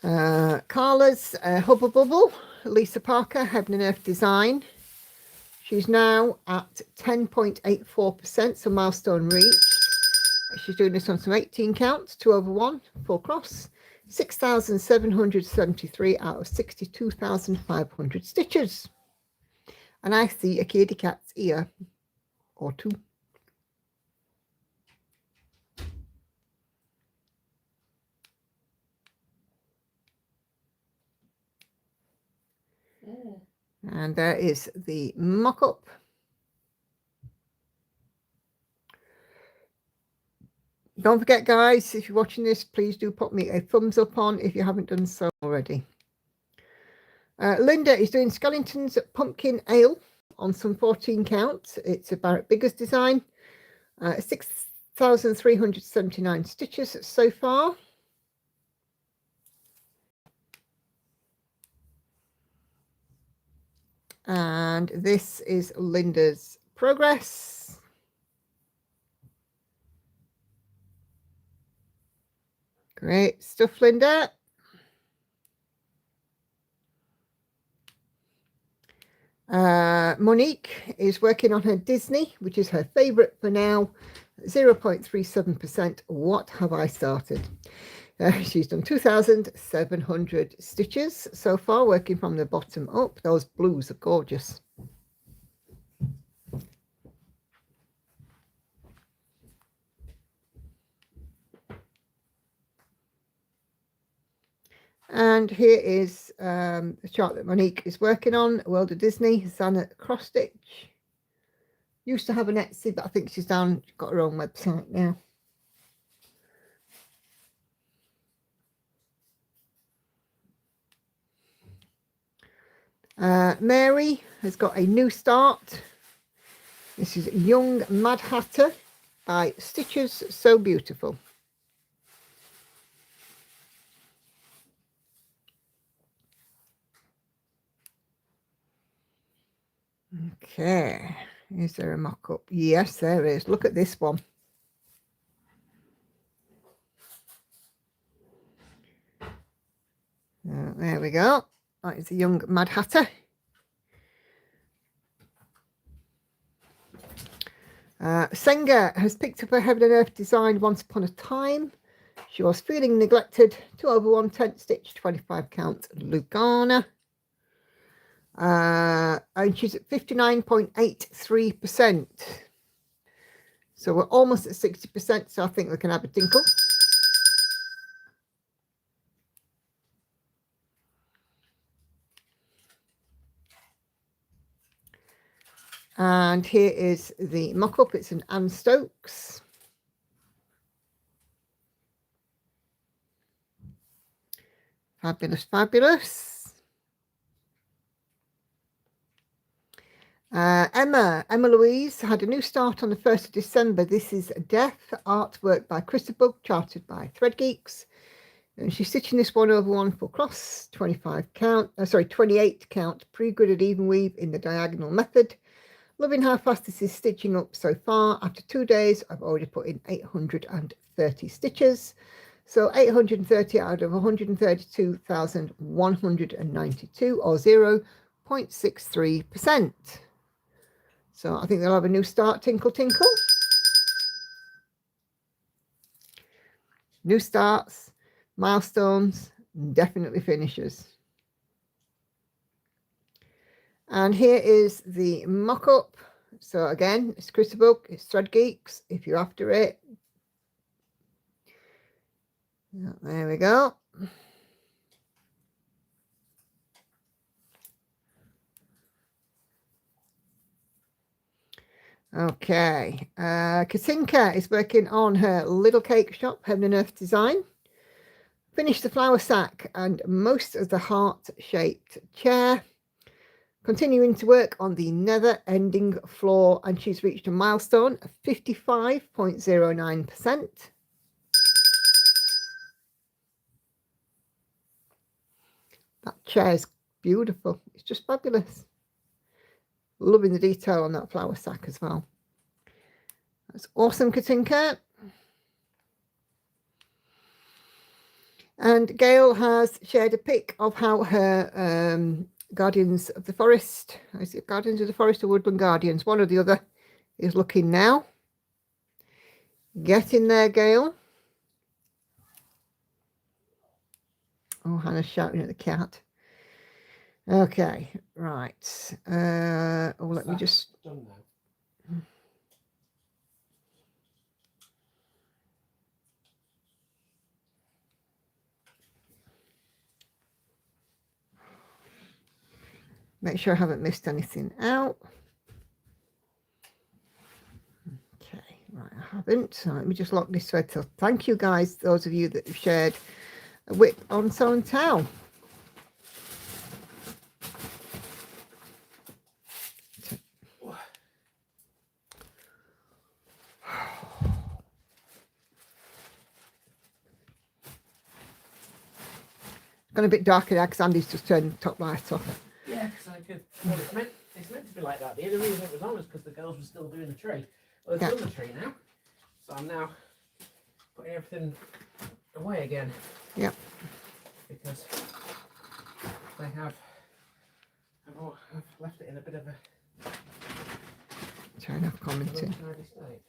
Carla's Hubble Bubble, Lisa Parker, Heaven and Earth Design. She's now at 10.84%, so milestone reached. She's doing this on some 18 counts, 2/1, full cross, 6,773 out of 62,500 stitches. And I see a kitty cat's ear or two. And there is the mock-up. Don't forget, guys, if you're watching this, please do put me a thumbs up on if you haven't done so already. Linda is doing Skellington's Pumpkin Ale on some 14 counts. It's a Barrett Biggers design. 6,379 stitches so far. And this is Linda's progress. Great stuff, Linda. Monique is working on her Disney, which is her favorite for now. 0.37%. What have I started? She's done 2,700 stitches so far, working from the bottom up. Those blues are gorgeous. And here is the chart that Monique is working on, World of Disney, Zana Cross Stitch. Used to have an Etsy, but I think she's got her own website now. Mary has got a new start. This is Young Mad Hatter by Stitches So Beautiful. Okay, is there a mock-up? Yes, there is. Look at this one. There we go. That is a Young Mad Hatter. Senga has picked up a Heaven and Earth design Once Upon a Time. She was feeling neglected. 2 over 1 10 stitch, 25 count Lugana. And she's at 59.83%. So we're almost at 60%. So I think we can have a tinkle. And here is the mock-up. It's an Anne Stokes. Fabulous, fabulous. Emma Louise had a new start on the 1st of December. This is Death, artwork by Christabel, charted by Thread Geeks. And she's stitching this 1 over 1 full cross, 28 count pre-gridded even weave in the diagonal method. Loving how fast this is stitching up so far. After 2 days, I've already put in 830 stitches. So 830 out of 132,192, or 0.63%. So I think they'll have a new start, tinkle, tinkle. New starts, milestones, definitely finishes. And here is the mock-up. So again, it's Christabel, it's Thread Geeks, if you're after it. There we go. Okay, Katinka is working on her little cake shop, Heaven and Earth design. Finished the flower sack and most of the heart-shaped chair. Continuing to work on the never-ending floor, and she's reached a milestone of 55.09%. That chair is beautiful. It's just fabulous. Loving the detail on that flower sack as well. That's awesome, Katinka. And Gail has shared a pic of how her Guardians of the Forest, is it Guardians of the Forest or Woodland Guardians? One or the other is looking now. Get in there, Gail. Oh, Hannah's shouting at the cat. Okay, right. Let me just... Done now. make sure I haven't missed anything out. Okay, right, I haven't. So let me just lock this thread. So thank you guys, those of you that have shared a whip on Show and Tell. Gone a bit darker now because Andy's just turned the top light off. Yeah, because I could. Well, it's meant to be like that. The only reason it was on was because the girls were still doing the tree. Well, they've done the tree now, so I'm now putting everything away again. Yeah. Because they have. I've left it in a bit of a. Try enough commenting. untidy state.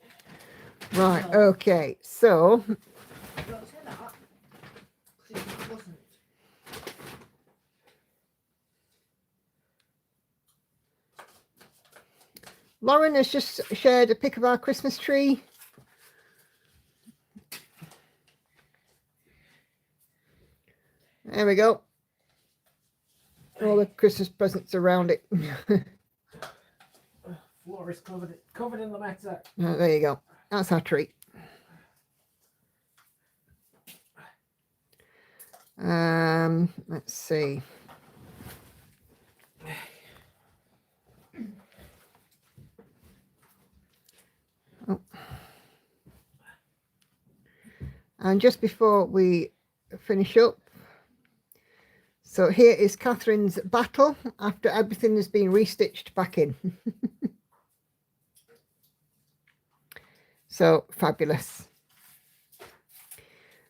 Right. Okay. So Don't say that. 'Cause it wasn't. Lauren has just shared a pic of our Christmas tree. There we go. All the Christmas presents around it. Floor is covered in the matter. Oh, there you go. That's our tree. Let's see. Oh. And just before we finish up, so here is Catherine's battle after everything has been restitched back in. So fabulous.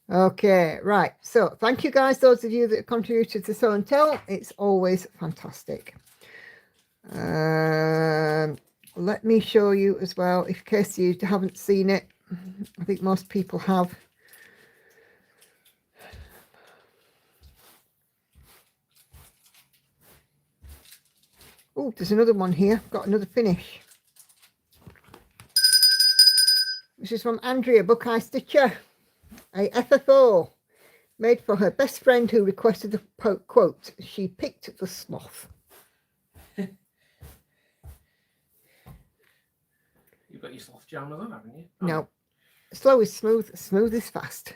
Okay, right. So thank you guys, those of you that contributed to Show and Tell. It's always fantastic. Let me show you as well, in case you haven't seen it. I think most people have. Oh, there's another one here. Got another finish. This is from Andrea Buckeye Stitcher, a FFO, made for her best friend who requested the quote, "She picked the sloth." You've got your sloth jammers on, haven't you? No, slow is smooth, smooth is fast.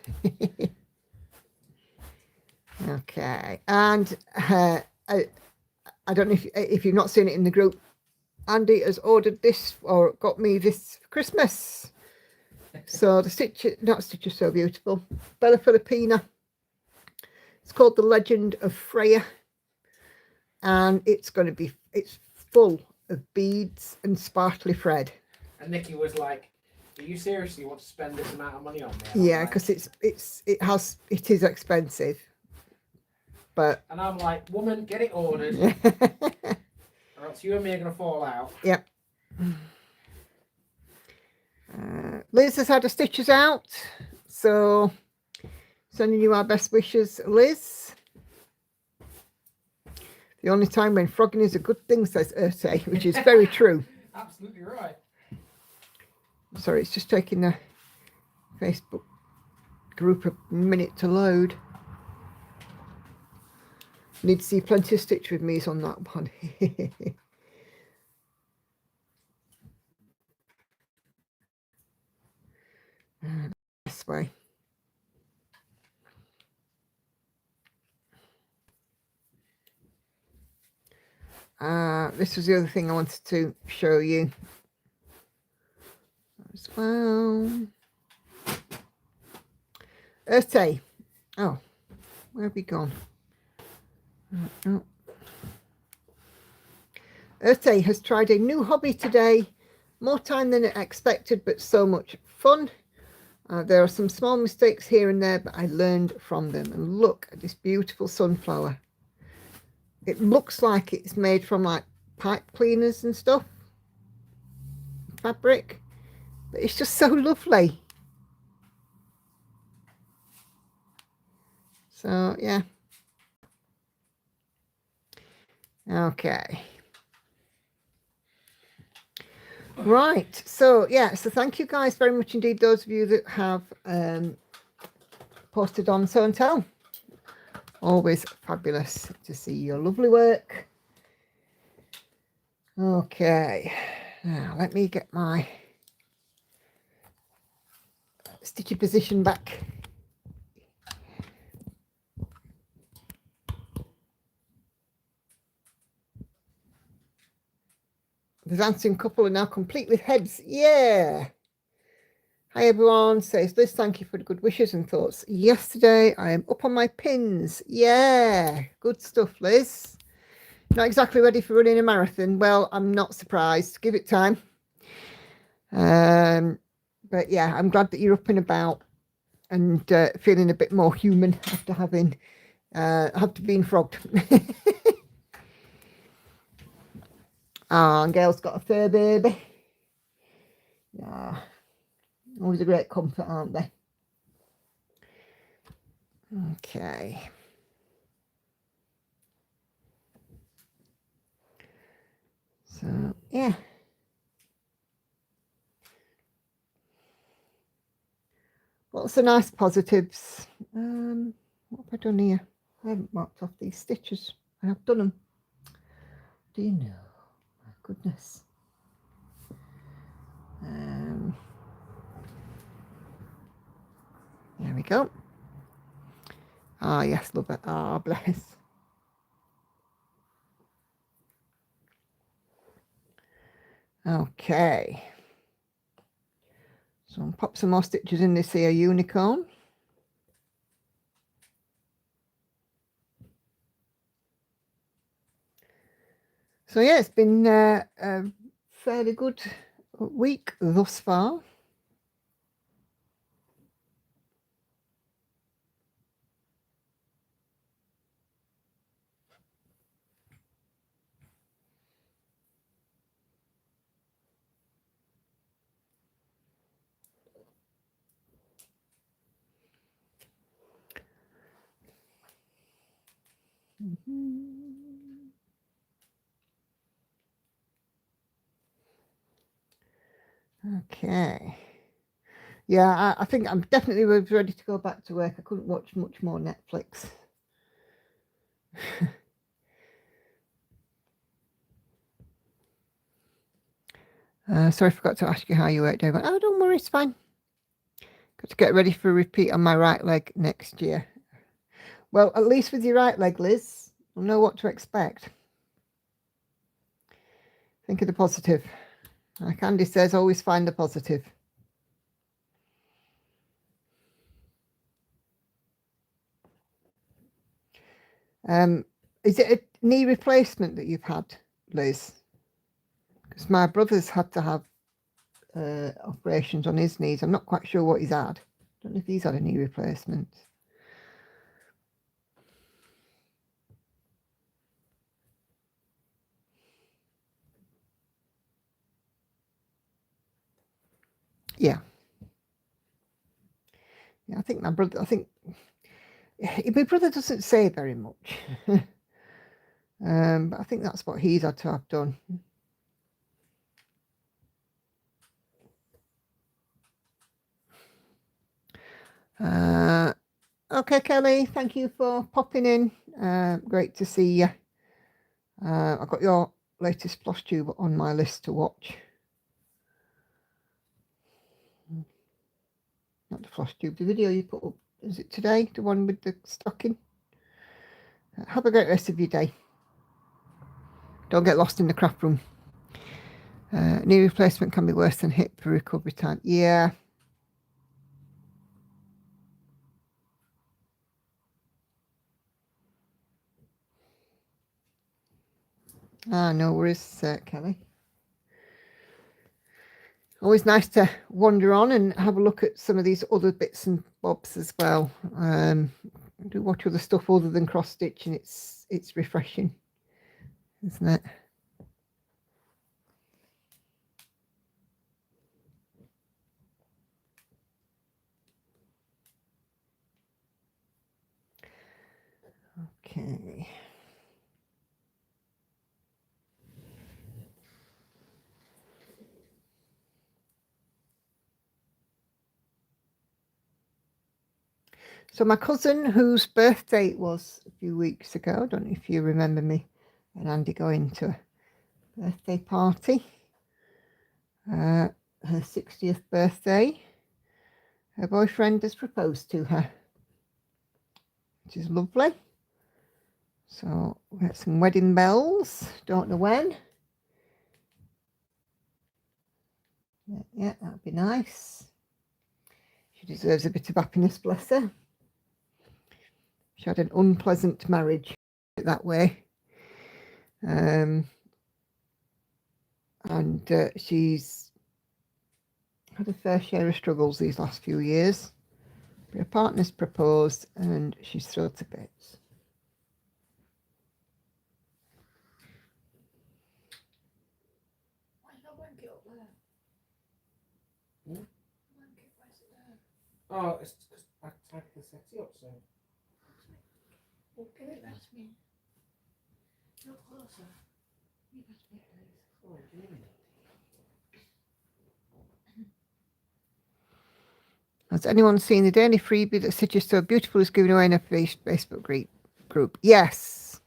Okay, and I don't know if you've not seen it in the group. Andy has ordered this or got me this for Christmas. So the stitch is so beautiful. Bella Filipina. It's called The Legend of Freya, and it's full of beads and sparkly thread. And Nikki was like, "Do you seriously want to spend this amount of money on me?" Yeah, because it is expensive. But and I'm like, "Woman, get it ordered, or else you and me are gonna fall out." Yep. Liz has had her stitches out, so sending you our best wishes, Liz. The only time when frogging is a good thing, says Urte, which is very true. Absolutely right. Sorry, it's just taking the Facebook group a minute to load. Need to see plenty of stitch with me's on that one. This way. This was the other thing I wanted to show you as well. Urte. Oh, where have we gone? Oh. Urte has tried a new hobby today. More time than expected, but so much fun. There are some small mistakes here and there, but I learned from them. And look at this beautiful sunflower. It looks like it's made from like pipe cleaners and stuff. Fabric. But it's just so lovely. So, yeah. Okay. Right. So, yeah. So, thank you guys very much indeed, those of you that have posted on Show and Tell. Always fabulous to see your lovely work. Okay. Now, let me get my stitchy position back. The dancing couple are now complete with heads. Yeah. Hi everyone, says Liz, thank you for the good wishes and thoughts. Yesterday I am up on my pins. Yeah, good stuff, Liz. Not exactly ready for running a marathon. Well, I'm not surprised. Give it time. But yeah, I'm glad that you're up and about and feeling a bit more human after having been frogged. And Gail's got a fur baby. Yeah. Always a great comfort, aren't they? Okay. So, yeah. Lots of nice positives. What have I done here? I haven't marked off these stitches. I have done them. Do you know? My goodness. There we go. Ah, yes, love it. Ah, bless. Okay. So I'll pop some more stitches in this here unicorn. So yeah, it's been a fairly good week thus far. Okay. Yeah, I think I'm definitely ready to go back to work. I couldn't watch much more Netflix. Sorry, I forgot to ask you how you worked over. Oh, don't worry, it's fine. Got to get ready for a repeat on my right leg next year. Well, at least with your right leg, Liz, you'll know what to expect. Think of the positive. Like Andy says, always find the positive. Is it a knee replacement that you've had, Liz? Because my brother's had to have operations on his knees. I'm not quite sure what he's had. I don't know if he's had a knee replacement. Yeah. Yeah, I think my brother, my brother doesn't say very much. But I think that's what he's had to have done. Okay, Kelly, thank you for popping in. Great to see you. I've got your latest floss tube on my list to watch. Not the floss tube, the video you put up. Is it today? The one with the stocking? Have a great rest of your day. Don't get lost in the craft room. Knee replacement can be worse than hip for recovery time. Yeah. No worries, Kelly. Always nice to wander on and have a look at some of these other bits and bobs as well. Do watch other stuff other than cross stitching. It's refreshing, isn't it? Okay. So my cousin, whose birthday it was a few weeks ago, I don't know if you remember me and Andy going to a birthday party, her 60th birthday. her boyfriend has proposed to her, which is lovely. So we got some wedding bells. Don't know when. Yeah, that'd be nice. She deserves a bit of happiness, bless her. She had an unpleasant marriage that way. And she's had a fair share of struggles these last few years. Her partner's proposed and she's thrilled to bits. Why is that blanket up there? Hmm? Blanket, why is it there? Oh, it's because I tagged the sexy up, so. Give it past me. Look closer. You pass me, please. Oh, what do you mean? Has anyone seen the daily freebie that Stitch is So Beautiful is giving away in a Facebook group? Yes.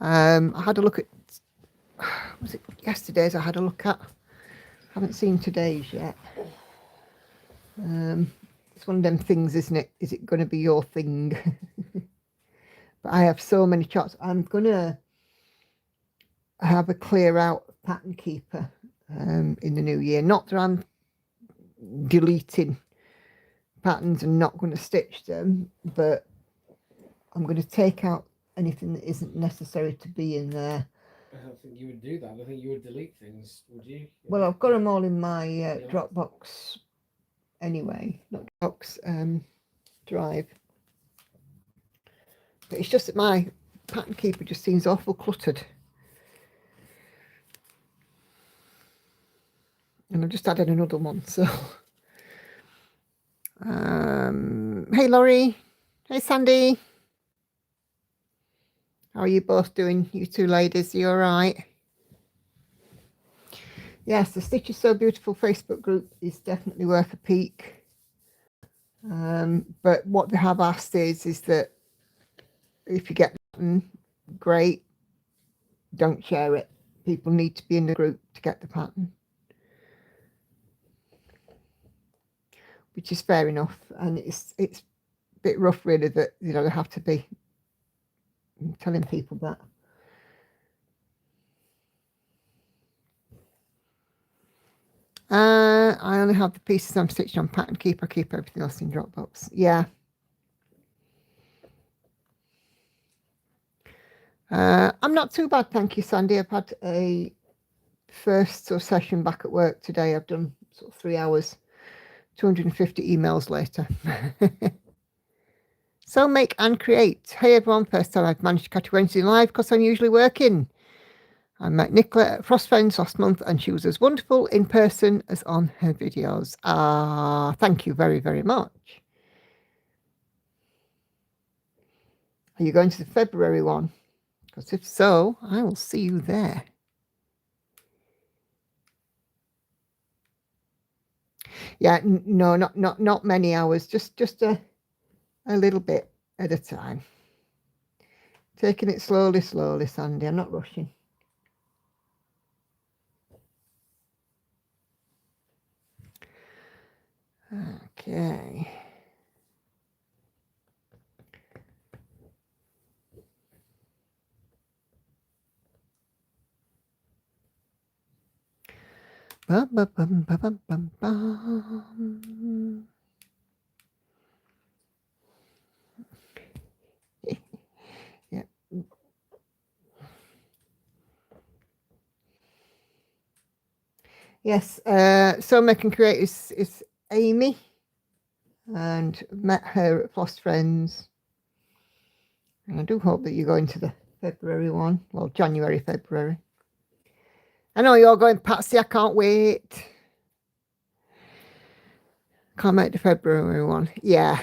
I had a look at, was it yesterday's I had a look at? Haven't seen today's yet. It's one of them things, isn't it? Is it going to be your thing? But I have so many charts. I'm going to have a clear out pattern keeper in the new year. Not that I'm deleting patterns and not going to stitch them, but I'm going to take out anything that isn't necessary to be in there. I don't think you would do that. I don't think you would delete things, would you? Well, I've got them all in my Dropbox anyway, not Dropbox, Drive. But it's just that my pattern keeper just seems awful cluttered. And I've just added another one, so. Hey, Laurie. Hey, Sandy. How are you both doing, you two ladies? You all right? Yes, the Stitch is So Beautiful Facebook group is definitely worth a peek. But what they have asked is that if you get the pattern, great. Don't share it. People need to be in the group to get the pattern. Which is fair enough. And it's a bit rough, really, that, you know, they have to be telling people that. I only have the pieces I'm stitching on pattern keeper. I keep everything else in Dropbox. Yeah. I'm not too bad, thank you, Sandy. I've had a first sort of session back at work today. I've done sort of 3 hours, 250 emails later. So make and create. Hey everyone, first time I've managed to catch Wednesday live because I'm usually working. I met Nicola at Frost Friends last month and she was as wonderful in person as on her videos. Thank you very, very much. Are you going to the February one? Because if so, I will see you there. Yeah, no, not many hours, just a little bit at a time. Taking it slowly, Sandy. I'm not rushing. Okay. Bum, bum, bum, bum, bum, bum. Yeah. Yes, So Make and Create is Amy, and met her at Frost Friends. And I do hope that you're going to the February one. Well, January, February. I know you're going, Patsy. I can't wait. Can't make the February one. Yeah.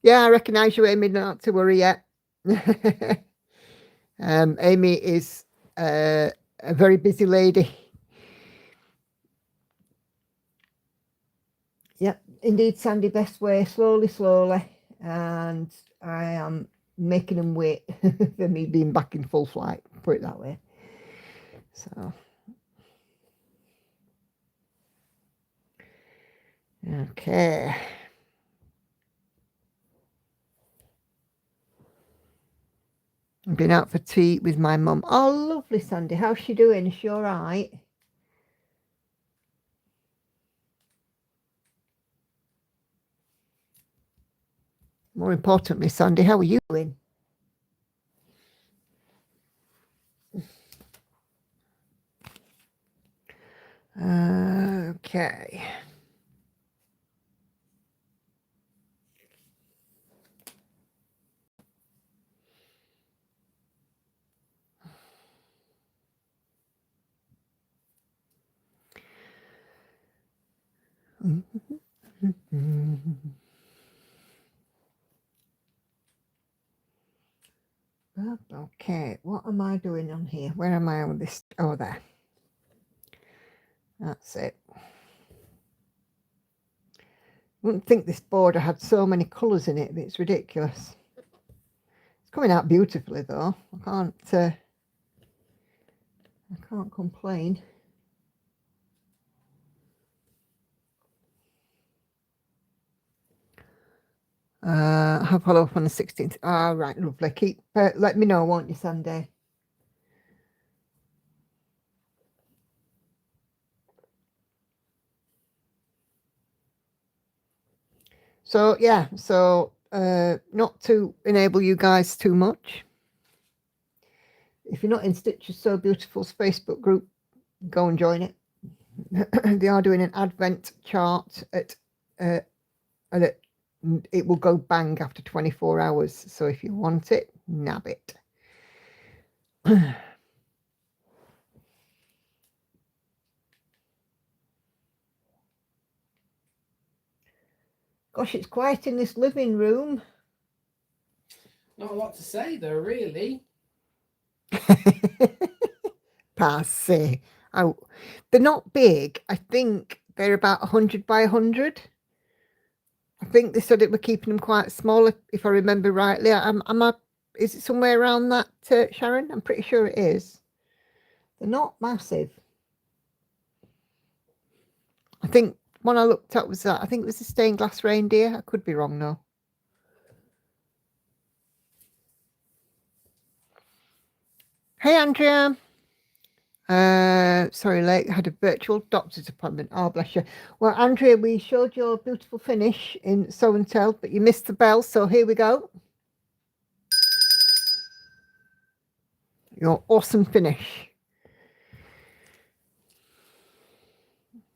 Yeah, I recognise you, Amy. Not to worry yet. Amy is a very busy lady. Yep, indeed, Sandy. Best way, slowly. And I am making them wait for me being back in full flight. Put it that way. So. Okay. I've been out for tea with my mum. Oh, lovely, Sandy. How's she doing? Is she all right? More importantly, Sandy, how are you doing? Okay. Okay, what am I doing on here? Where am I on this? Oh, there. That's it. Wouldn't think this border had so many colours in it, but it's ridiculous. It's coming out beautifully though. I can't complain. I'll follow up on the 16th. All right, lovely. Keep let me know, won't you, Sandy? So yeah, so not to enable you guys too much. If you're not in Stitches So Beautiful's Facebook group, go and join it. They are doing an advent chart at it will go bang after 24 hours. So if you want it, nab it. Gosh, it's quiet in this living room. Not a lot to say though, really. Passé. Oh, they're not big. I think they're about 100 by 100. I think they said it were keeping them quite small, if I remember rightly. Is it somewhere around that, Sharon? I'm pretty sure it is. They're not massive. I think one I looked at was that. I think it was a stained glass reindeer. I could be wrong though. Hey, Andrea. Sorry, late. Had a virtual doctor's appointment. Oh, bless you. Well, Andrea, we showed your beautiful finish in Show and Tell, but you missed the bell, so here we go. Your awesome finish.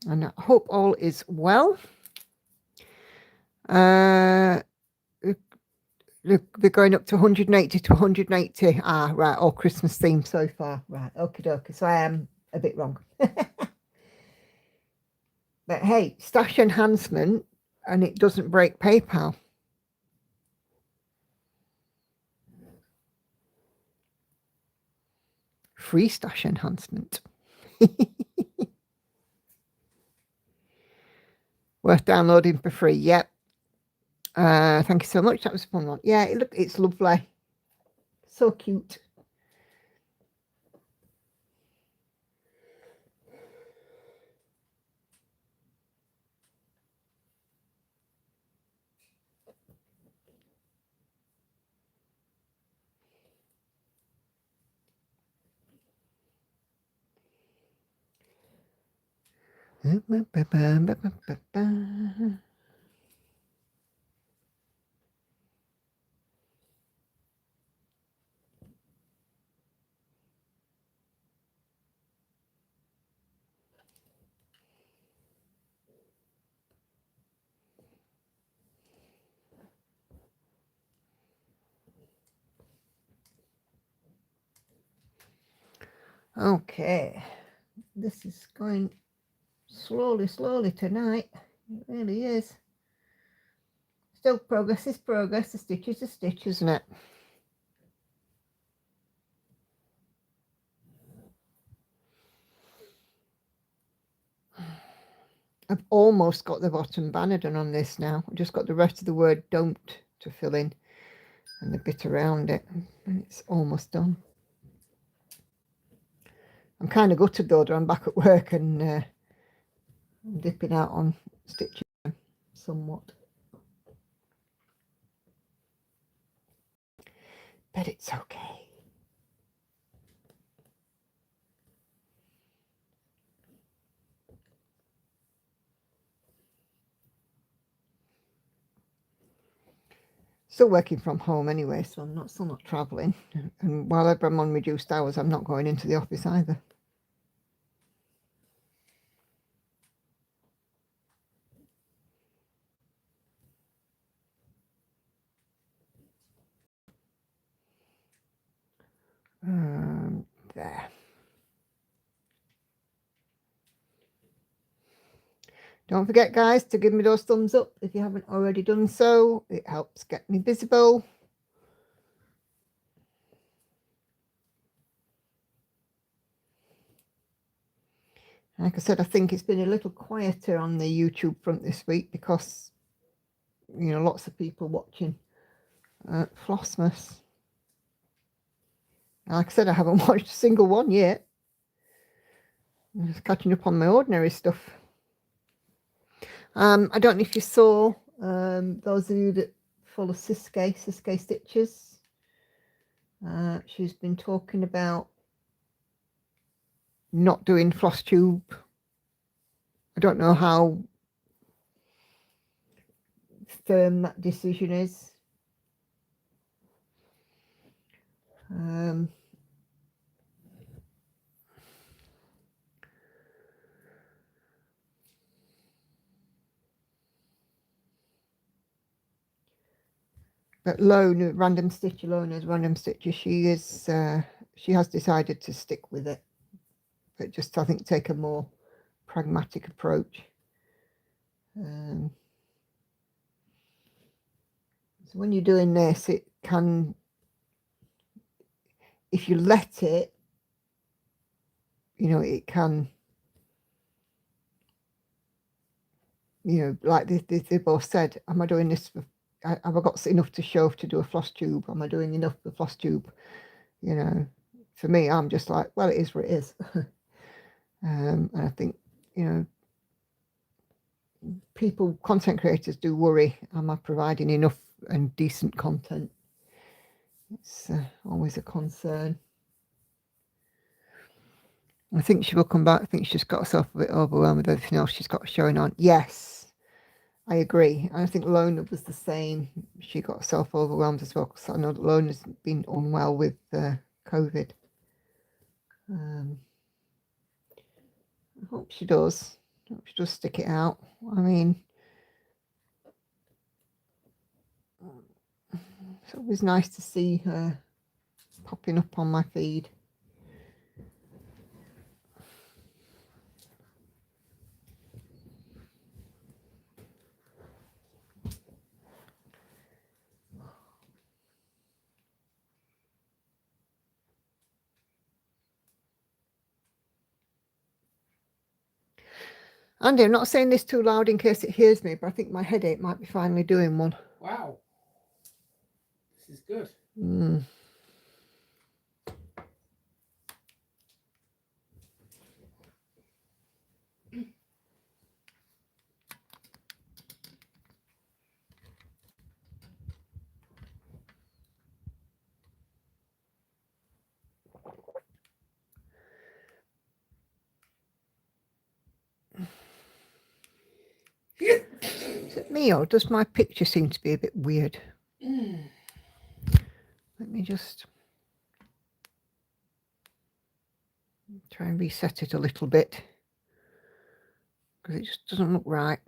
And I hope all is well. They're going up to 180 to 180. Ah, right. All Christmas theme so far. Right. Okie dokie. So I am a bit wrong. But hey, stash enhancement, and it doesn't break PayPal. Free stash enhancement. Worth downloading for free. Yep. Thank you so much. That was a fun one. Yeah, it's lovely. So cute. Okay, this is going slowly tonight. It really is. Still progress is progress. A stitch is a stitch, isn't it? I've almost got the bottom banner done on this now. I've just got the rest of the word don't to fill in and the bit around it, and it's almost done. I'm kind of gutted though that I'm back at work and dipping out on stitching. somewhat. But it's okay. Still working from home anyway, so I'm still not travelling. And while I'm on reduced hours, I'm not going into the office either. There. Don't forget, guys, to give me those thumbs up if you haven't already done so. It helps get me visible. Like I said, I think it's been a little quieter on the YouTube front this week because, you know, lots of people watching Flossmas. Like I said, I haven't watched a single one yet. I'm just catching up on my ordinary stuff. I don't know if you saw, those of you that follow Siske Stitches. She's been talking about not doing floss tube. I don't know how firm that decision is. But Lone, Random Stitch alone as Random Stitcher, she has decided to stick with it, but just I think take a more pragmatic approach. So when you're doing this, it can, if you let it, you know, it can, you know, like they both said, am I doing this for, have I got enough to show to do a floss tube? Am I doing enough for floss tube? You know, for me, I'm just like, well, it is what it is. And I think, you know, people, content creators do worry, am I providing enough and decent content? It's always a concern. I think she will come back. I think she's got herself a bit overwhelmed with everything else she's got showing on. Yes, I agree. I think Lona was the same. She got herself overwhelmed as well, because I know that Lona's been unwell with COVID. I hope she does. I hope she does stick it out. I mean, it's always nice to see her popping up on my feed. Andy, I'm not saying this too loud in case it hears me, but I think my headache might be finally doing one. Wow. This is good. Is it me, or does my picture seem to be a bit weird? Let me just try and reset it a little bit, because it just doesn't look right.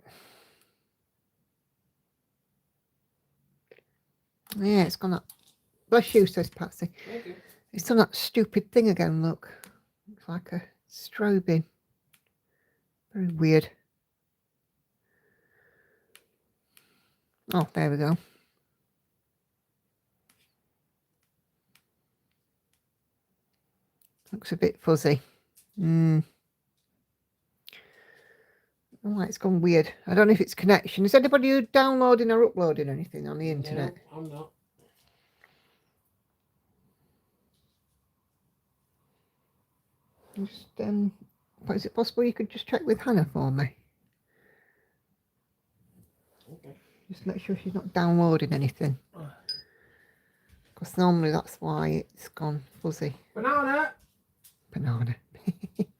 Yeah, it's gone up. Bless you, says Patsy. Thank you. It's done that stupid thing again, look. It's like a strobing. Very weird. Oh, there we go. Looks a bit fuzzy. Oh, it's gone weird. I don't know if it's connection. Is anybody downloading or uploading anything on the internet? No, I'm not. Just, is it possible you could just check with Hannah for me? Just make sure she's not downloading anything. Because normally that's why it's gone fuzzy. Banana! Banana.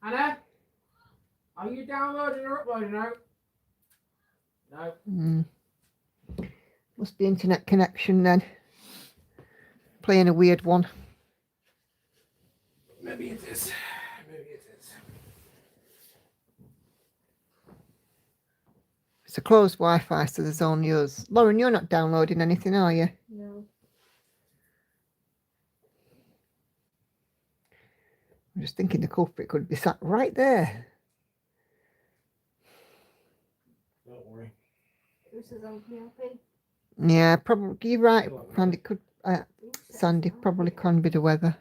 Anna? Are you downloading or uploading now? No. Must be internet connection then. Playing a weird one. Maybe it is. Maybe it is. It's a closed Wi-Fi, so there's only us. Lauren, you're not downloading anything, are you? No. I'm just thinking the culprit could be sat right there. Don't worry. Who says I'm PLP? Yeah, probably. You're right, Sandy. Sandy probably can be the weather.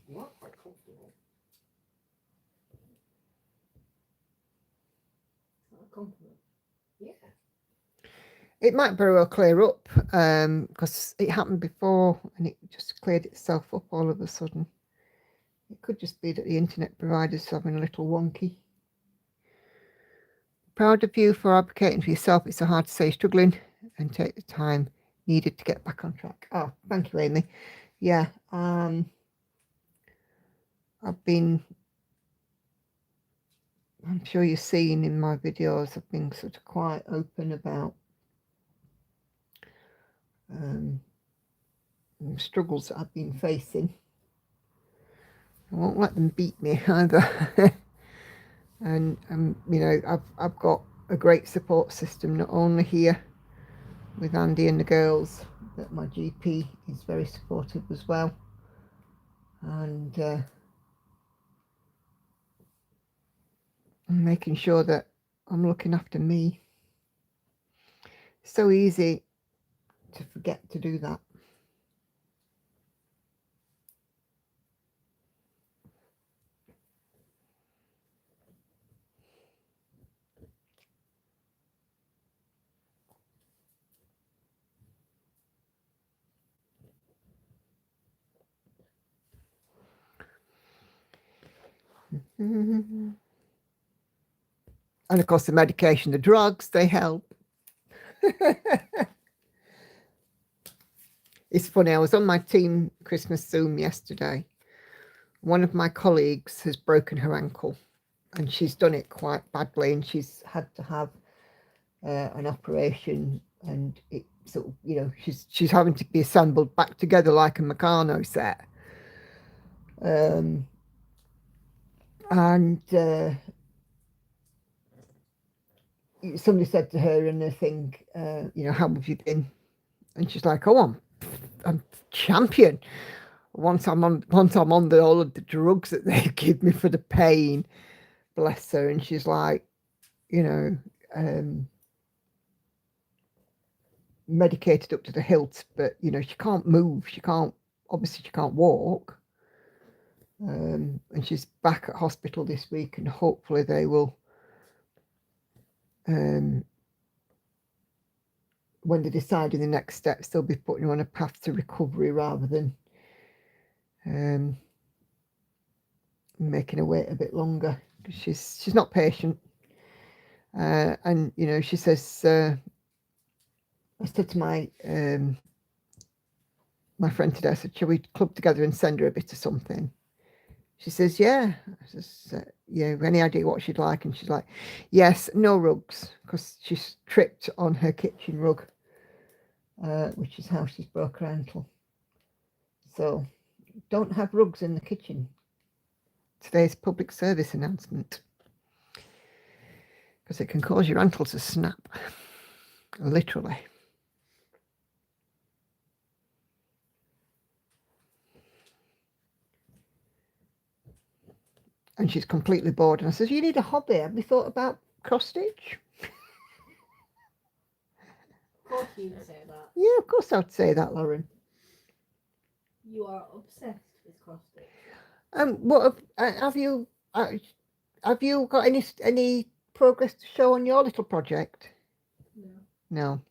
You are quite comfortable. Not a compliment. Yeah. It might very well clear up because it happened before and it just cleared itself up all of a sudden. It could just be that the internet provider's having a little wonky. Proud of you for advocating for yourself. It's so hard to say struggling and take the time needed to get back on track. Oh, thank you, Amy. Yeah, I'm sure you've seen in my videos, I've been sort of quite open about struggles that I've been facing. I won't let them beat me either. And you know, I've got a great support system, not only here with Andy and the girls, but my GP is very supportive as well. And I'm making sure that I'm looking after me. It's so easy to forget to do that. And of course the medication, the drugs, they help. It's funny, I was on my team Christmas Zoom yesterday. One of my colleagues has broken her ankle and she's done it quite badly and she's had to have an operation, and it sort of, you know, she's having to be assembled back together like a Meccano set. And somebody said to her in the thing, you know, how have you been? And she's like, oh, I'm champion. Once I'm on all of the drugs that they give me for the pain, bless her. And she's like, you know, medicated up to the hilt, but you know, she can't move. She can't walk. And she's back at hospital this week, and hopefully they will, when they're deciding the next steps, they'll be putting her on a path to recovery rather than making her wait a bit longer. She's not patient, and you know, she says, I said to my my friend today, I said, shall we club together and send her a bit of something? She says, yeah. I says, yeah, any idea what she'd like? And she's like, yes, no rugs, because she's tripped on her kitchen rug, which is how she's broke her ankle. So don't have rugs in the kitchen. Today's public service announcement, because it can cause your ankle to snap, literally. And she's completely bored. And I says, you need a hobby. Have you thought about cross stitch? Of course you'd say that. Yeah, of course I'd say that, Lauren. You are obsessed with cross-stitch. What have you got any progress to show on your little project? No. No.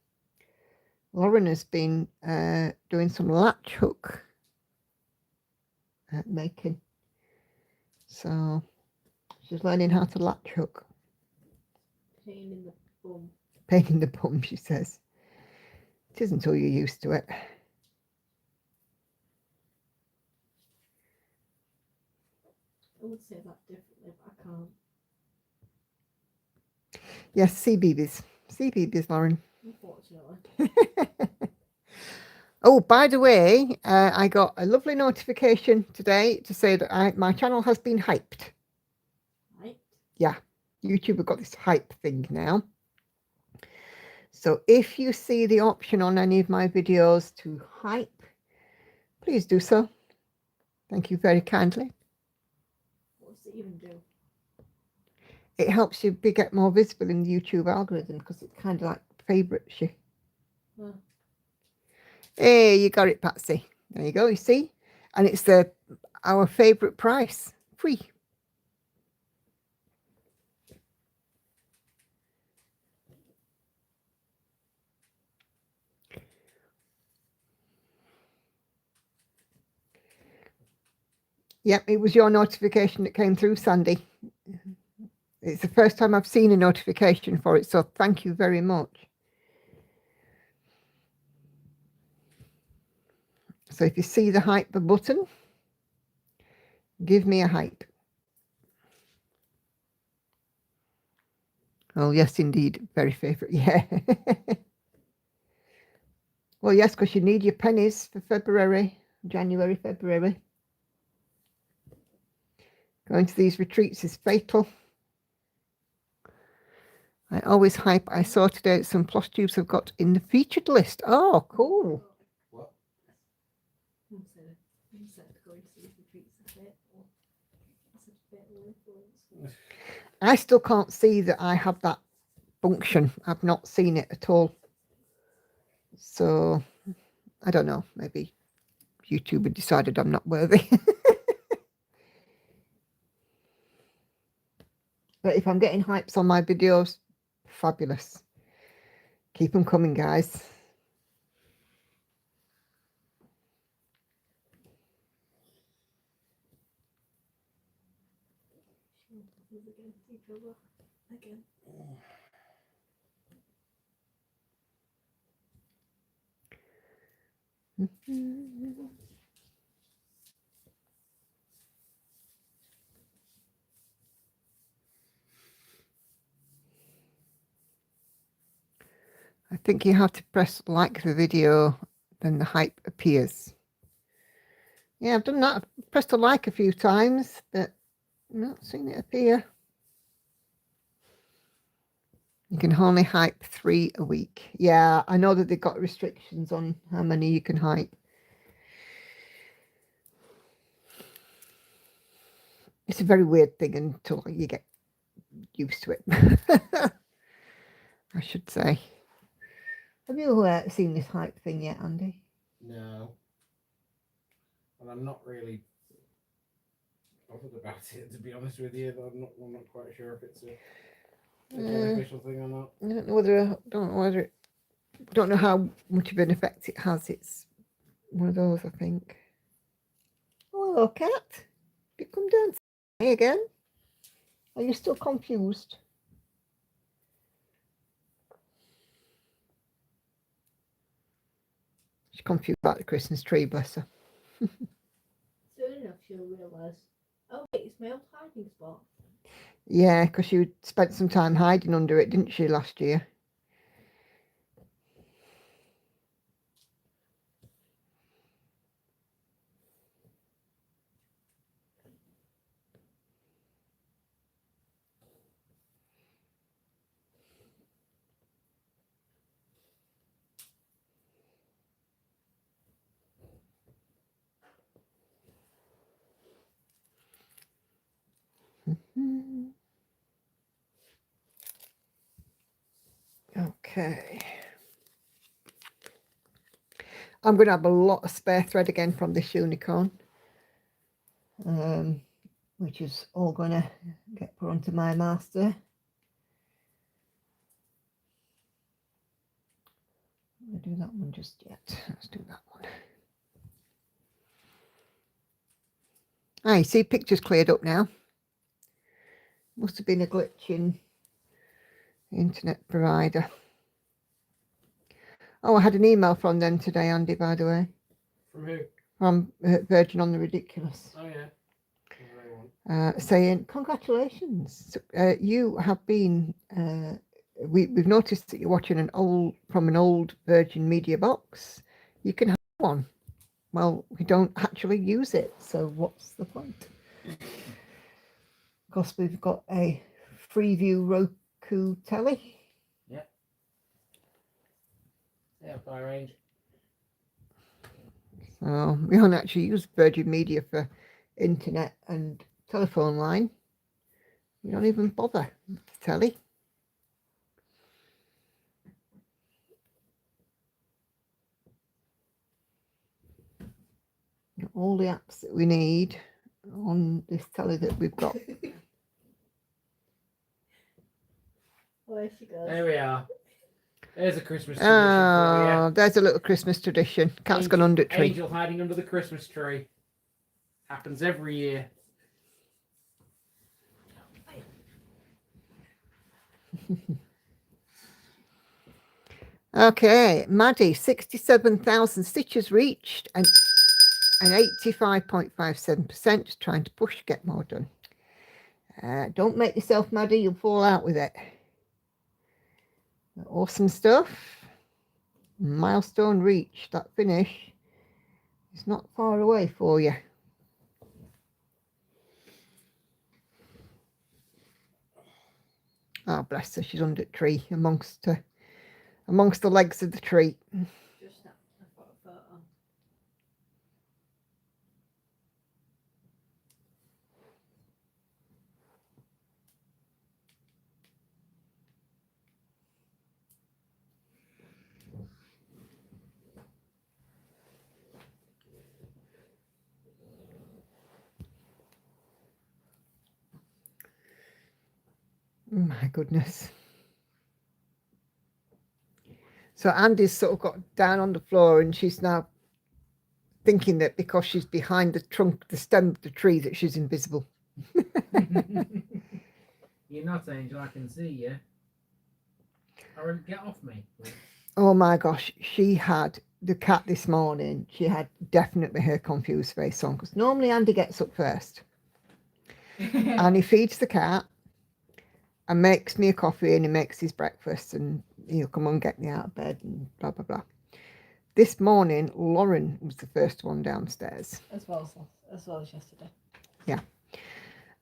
Lauren has been doing some latch hook making. So She's learning how to latch hook. Pain in the bum. Pain in the bum, she says. It isn't until you're used to it. I would say that differently, but I can't. Yes, sea babies. Sea babies, Lauren. Unfortunately. Oh, by the way, I got a lovely notification today to say that my channel has been hyped. Right? Yeah, YouTube have got this hype thing now. So if you see the option on any of my videos to hype, please do so. Thank you very kindly. What does it even do? It helps you get more visible in the YouTube algorithm because it's kind of like favourites you. Well, Hey, you got it, Patsy. There you go, you see? And it's our favourite price, free. Yep, it was your notification that came through, Sandy. It's the first time I've seen a notification for it, so thank you very much. So if you see the hype button, give me a hype. Oh, yes, indeed. Very favourite. Yeah. Well, yes, because you need your pennies for February, January, February. Going to these retreats is fatal. I always hype. I saw today that some plus tubes have got in the featured list. Oh, cool. What? who said going to these retreats a bit? Or it's a bit of influence. I still can't see that I have that function. I've not seen it at all. So, I don't know. Maybe YouTube had decided I'm not worthy. But if I'm getting hypes on my videos, fabulous. Keep them coming, guys. Again. I think you have to press like the video, then the hype appears. Yeah, I've done that. I've pressed a like a few times, but I'm not seeing it appear. You can only hype 3 a week. Yeah, I know that they've got restrictions on how many you can hype. It's a very weird thing until you get used to it. I should say. Have you seen this hype thing yet, Andy? No. And I'm not really bothered about it, to be honest with you. I'm not quite sure if it's a beneficial thing or not. I don't know how much of an effect it has. It's one of those, I think. Oh, hello, cat. You come down to me again. Are you still confused? She's confused about the Christmas tree, bless her. Soon enough she'll realise, oh wait, it's my old hiding spot. Yeah, because she spent some time hiding under it, didn't she, last year? Okay. I'm going to have a lot of spare thread again from this unicorn, which is all going to get put onto my master. I'm going to do that one just yet. Let's do that one. Ah, you see, picture's cleared up now. Must have been a glitch in the internet provider. Oh, I had an email from them today, Andy, by the way. From who? From Virgin on the Ridiculous. Oh yeah. What do they want? Saying, congratulations, you have been, we've noticed that you're watching an old Virgin Media box. You can have one. Well, we don't actually use it, so what's the point? Because we've got a Freeview Roku telly. Yeah, by range. So we don't actually use Virgin Media for internet and telephone line. We don't even bother with the telly. All the apps that we need on this telly that we've got. Where she goes. There we are. There's a Christmas tradition for Oh, there's a little Christmas tradition. Cat's gone under the tree. Angel hiding under the Christmas tree. Happens every year. Okay, Maddie, 67,000 stitches reached and 85.57%, trying to push to get more done. Don't make yourself, Maddie, you'll fall out with it. Awesome stuff. Milestone reached. That finish is not far away for you. Oh, bless her, she's under the tree amongst the legs of the tree. Just snap a photo. My goodness. So Andy's sort of got down on the floor and she's now thinking that because she's behind the trunk, the stem of the tree, that she's invisible. You're not, Angel. I can see you. Get off me. Oh my gosh, she had the cat this morning. She had definitely her confused face on, because normally Andy gets up first and he feeds the cat and makes me a coffee and he makes his breakfast and he'll come and get me out of bed and blah blah blah. This morning Lauren was the first one downstairs, As well as yesterday. yeah.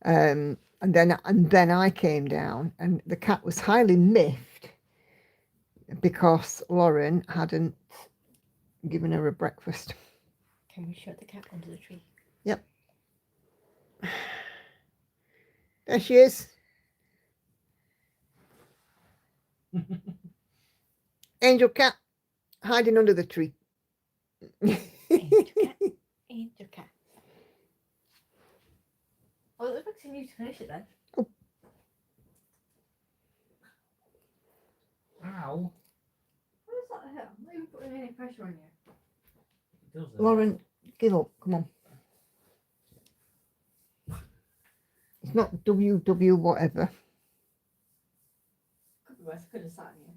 And then I came down and the cat was highly miffed because Lauren hadn't given her a breakfast. Can we shut the cat under the tree? Yep. There she is. Angel cat hiding under the tree. Angel cat. Angel cat. Well, it looks like you need to finish it then. Ow. What is that here? I'm not even putting any pressure on you. It does that. Lauren, give up. Come on. It's not WW whatever. Could be worse. I could have sat in you.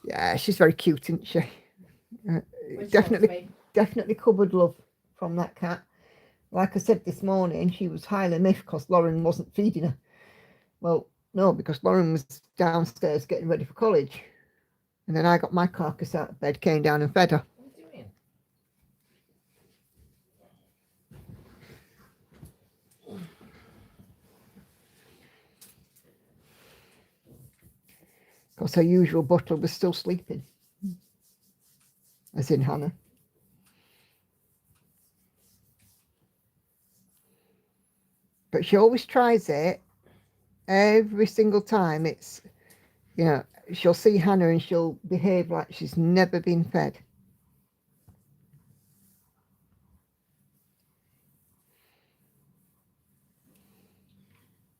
Yeah, she's very cute, isn't she? When she Definitely, wants me. definitely cupboard love from that cat. Like I said this morning, she was highly miffed because Lauren wasn't feeding her. Well, no, because Lauren was downstairs getting ready for college. And then I got my carcass out of bed, came down and fed her. What are you doing? Because her usual butler was still sleeping. As in Hannah. But she always tries it. Every single time it's, you know, she'll see Hannah and she'll behave like she's never been fed.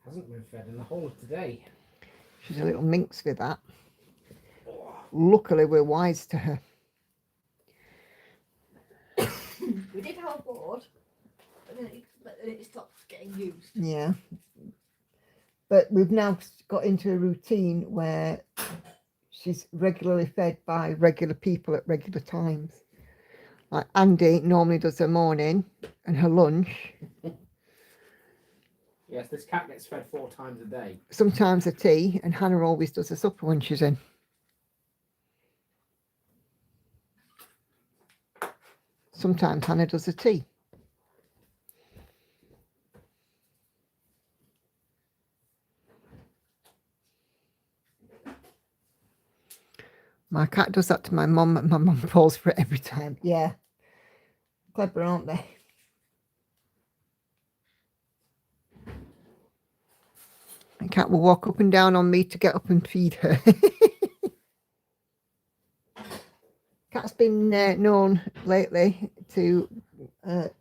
Hasn't been fed in the whole of today. She's a little minx with that. Luckily, we're wise to her. We did have a board, but then it stopped getting used. Yeah. But we've now got into a routine where she's regularly fed by regular people at regular times. Like Andy normally does her morning and her lunch. Yes, this cat gets fed 4 times a day. Sometimes her tea, and Hannah always does her supper when she's in. Sometimes Hannah does her tea. My cat does that to my mum, and my mum falls for it every time. Yeah. Clever, aren't they? My cat will walk up and down on me to get up and feed her. Cat's been known lately to no,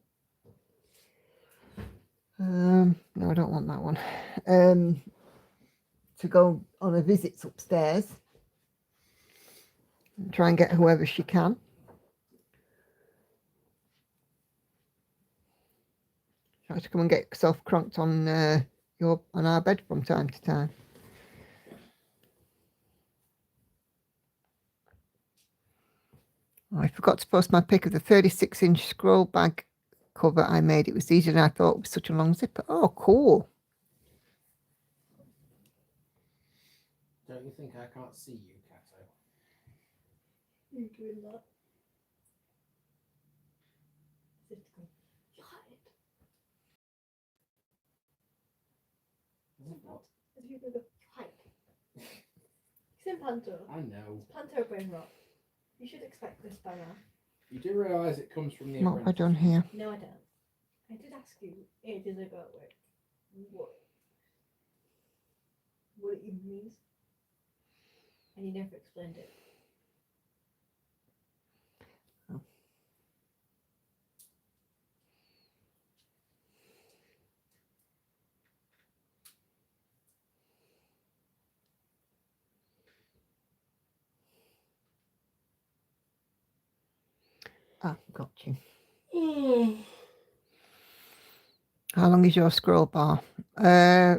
I don't want that one. To go on a visit upstairs and try and get whoever she can. She has to come and get herself cronked on on our bed from time to time. Oh, I forgot to post my pic of the 36-inch scroll bag cover I made. It was easier than I thought with such a long zipper. Oh, cool. Don't you think I can't see you, Cato? You doing that? What? As you go, hide. It's in Panto. I know. It's Panto brain rot. You should expect this by now. You do realise it comes from the What have I done here? No, I don't. I did ask you ages ago, like, what it even means. And you never explained it. Ah, got you. How long is your scroll bar?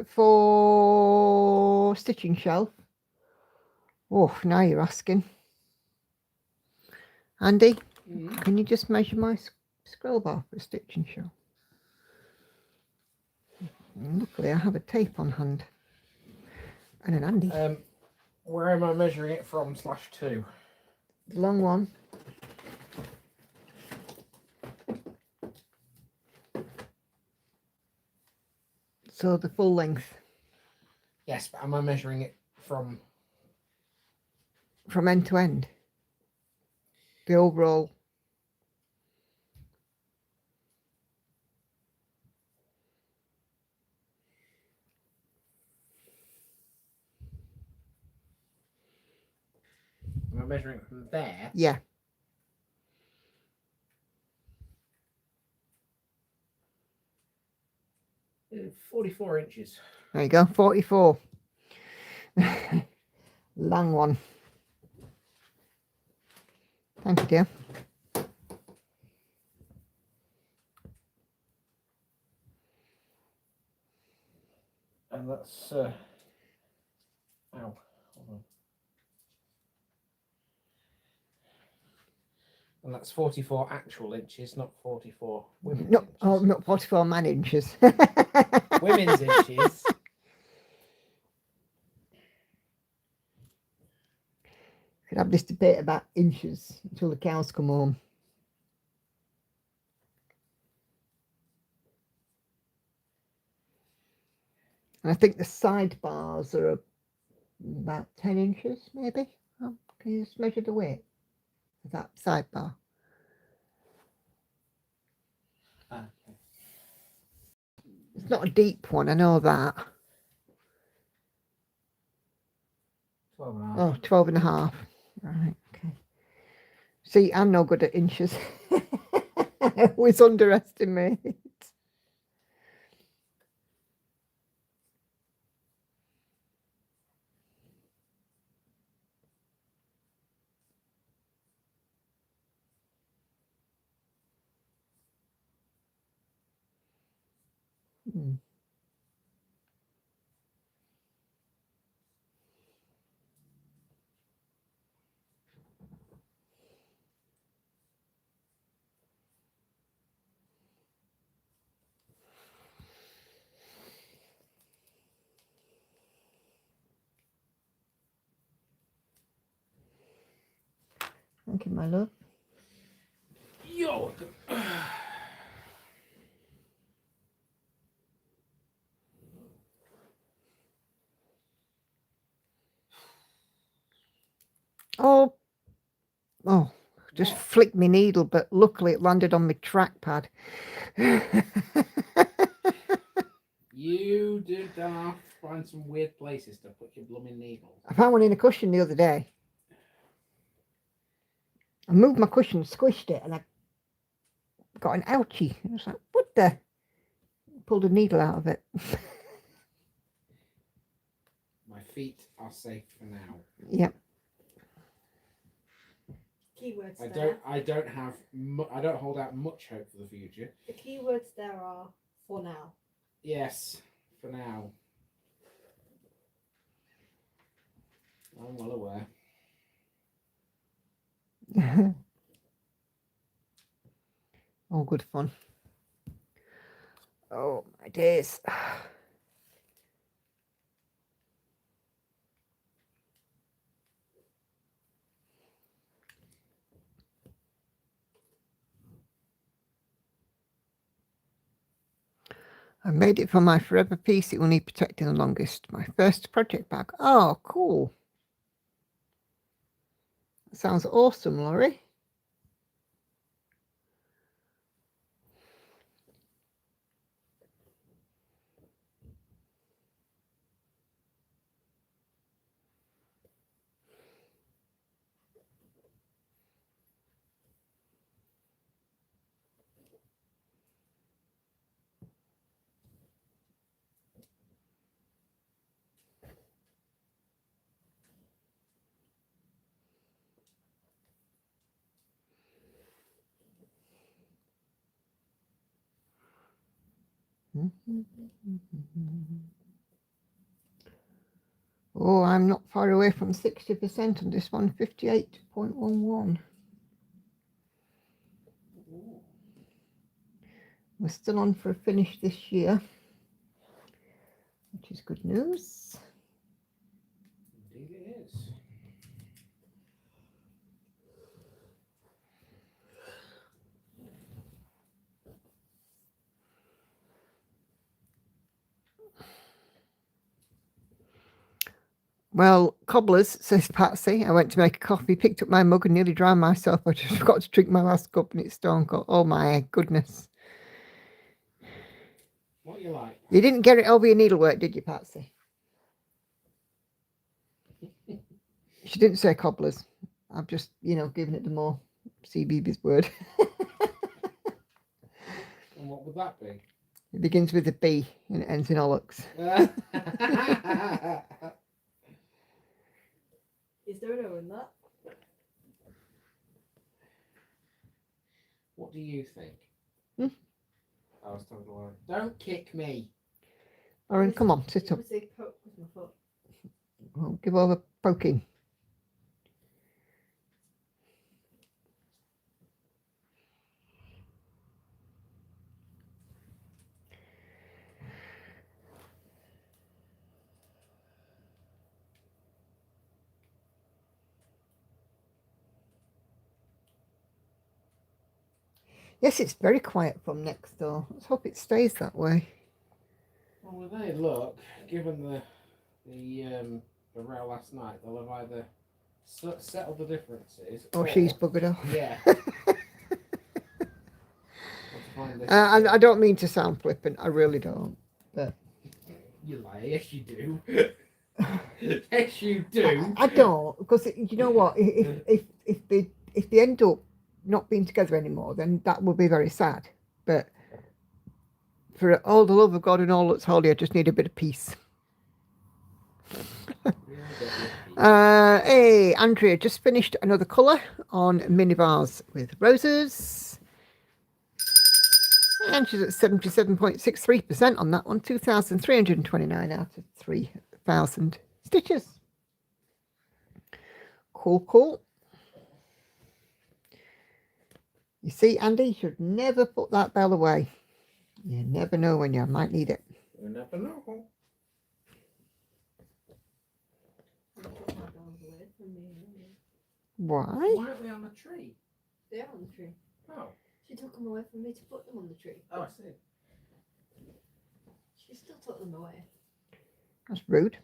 For stitching shelf. Oh, now you're asking. Andy, can you just measure my scroll bar for a stitching shelf? Luckily, I have a tape on hand. And an Andy. Where am I measuring it from /2? The long one. So the full length. Yes, but am I measuring it from From end to end. The overall. Am I measuring it from there? Yeah. Uh, 44 inches. There you go. 44. Long one. Thank you, dear. And that's ow, hold on. And that's 44 actual inches, not 44 women's No, inches. oh, not 44 man inches. Women's inches. Could have this debate about inches until the cows come home. And I think the sidebars are about 10 inches, maybe. Oh, can you just measure the weight of that sidebar? Okay. It's not a deep one, I know that. 12 and a half. Oh, 12 and a half. Right, okay. See, I'm no good at inches. I always underestimate. Thank you, my love. You're welcome. Oh, just What? flicked my needle, but luckily it landed on my trackpad. You do have to find some weird places to put your blooming needle. I found one in a cushion the other day. I moved my cushion, squished it, and I got an ouchie. I was like, what the? Pulled a needle out of it. My feet are safe for now. Yep. Keywords I there. don't hold out much hope for the future. The keywords there are for now. Yes, for now. I'm well aware. All good fun. Oh, my days. I made it for my forever piece. It will need protecting the longest. My first project bag. Oh, cool. Sounds awesome, Laurie. Oh, I'm not far away from 60% on this one, 58.11. We're still on for a finish this year, which is good news. Indeed it is. Well, cobblers, says Patsy. I went to make a coffee, picked up my mug and nearly drowned myself. I just forgot to drink my last cup and it's stone cold. Oh my goodness. What you like? You didn't get it over your needlework, did you, Patsy? She didn't say cobblers. I've just, given it the more CBBS word. And what would that be? It begins with a B and it ends in Ollocks. Is there an O in that? What do you think? Hmm? I was talking to Lauren. Don't kick me. Lauren, come on, sit up. Poke with my foot. I'll give over poking. Yes, it's very quiet from next door. Let's hope it stays that way. Well, with any luck, given the row last night, they'll have either settled the differences. Or she's buggered off. Yeah. I don't mean to sound flippant. I really don't. But you lie. Yes, you do. Yes, you do. I don't, because you know what? If they end up not being together anymore, then that will be very sad. But for all the love of God and all that's holy, I just need a bit of peace. Hey, Andrea just finished another colour on mini bars with roses. And she's at 77.63% on that one. 2,329 out of 3,000 stitches. Cool. You see, Andy, you should never put that bell away. You never know when you might need it. You never know. Why? Why aren't they on the tree? They're on the tree. Oh. She took them away from me to put them on the tree. Oh, I see. She still took them away. That's rude.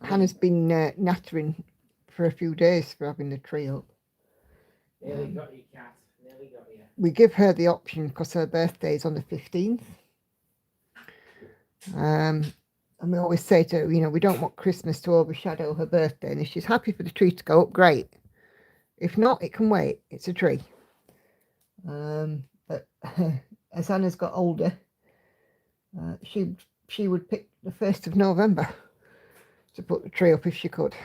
Hannah's been nattering for a few days for having the tree up. Nearly got you, cat. Nearly got you. We give her the option because her birthday is on the 15th. And we always say to her, you know, we don't want Christmas to overshadow her birthday. And if she's happy for the tree to go up, great. If not, it can wait. It's a tree. But as Hannah's got older, she would pick the 1st of November to put the tree up if she could.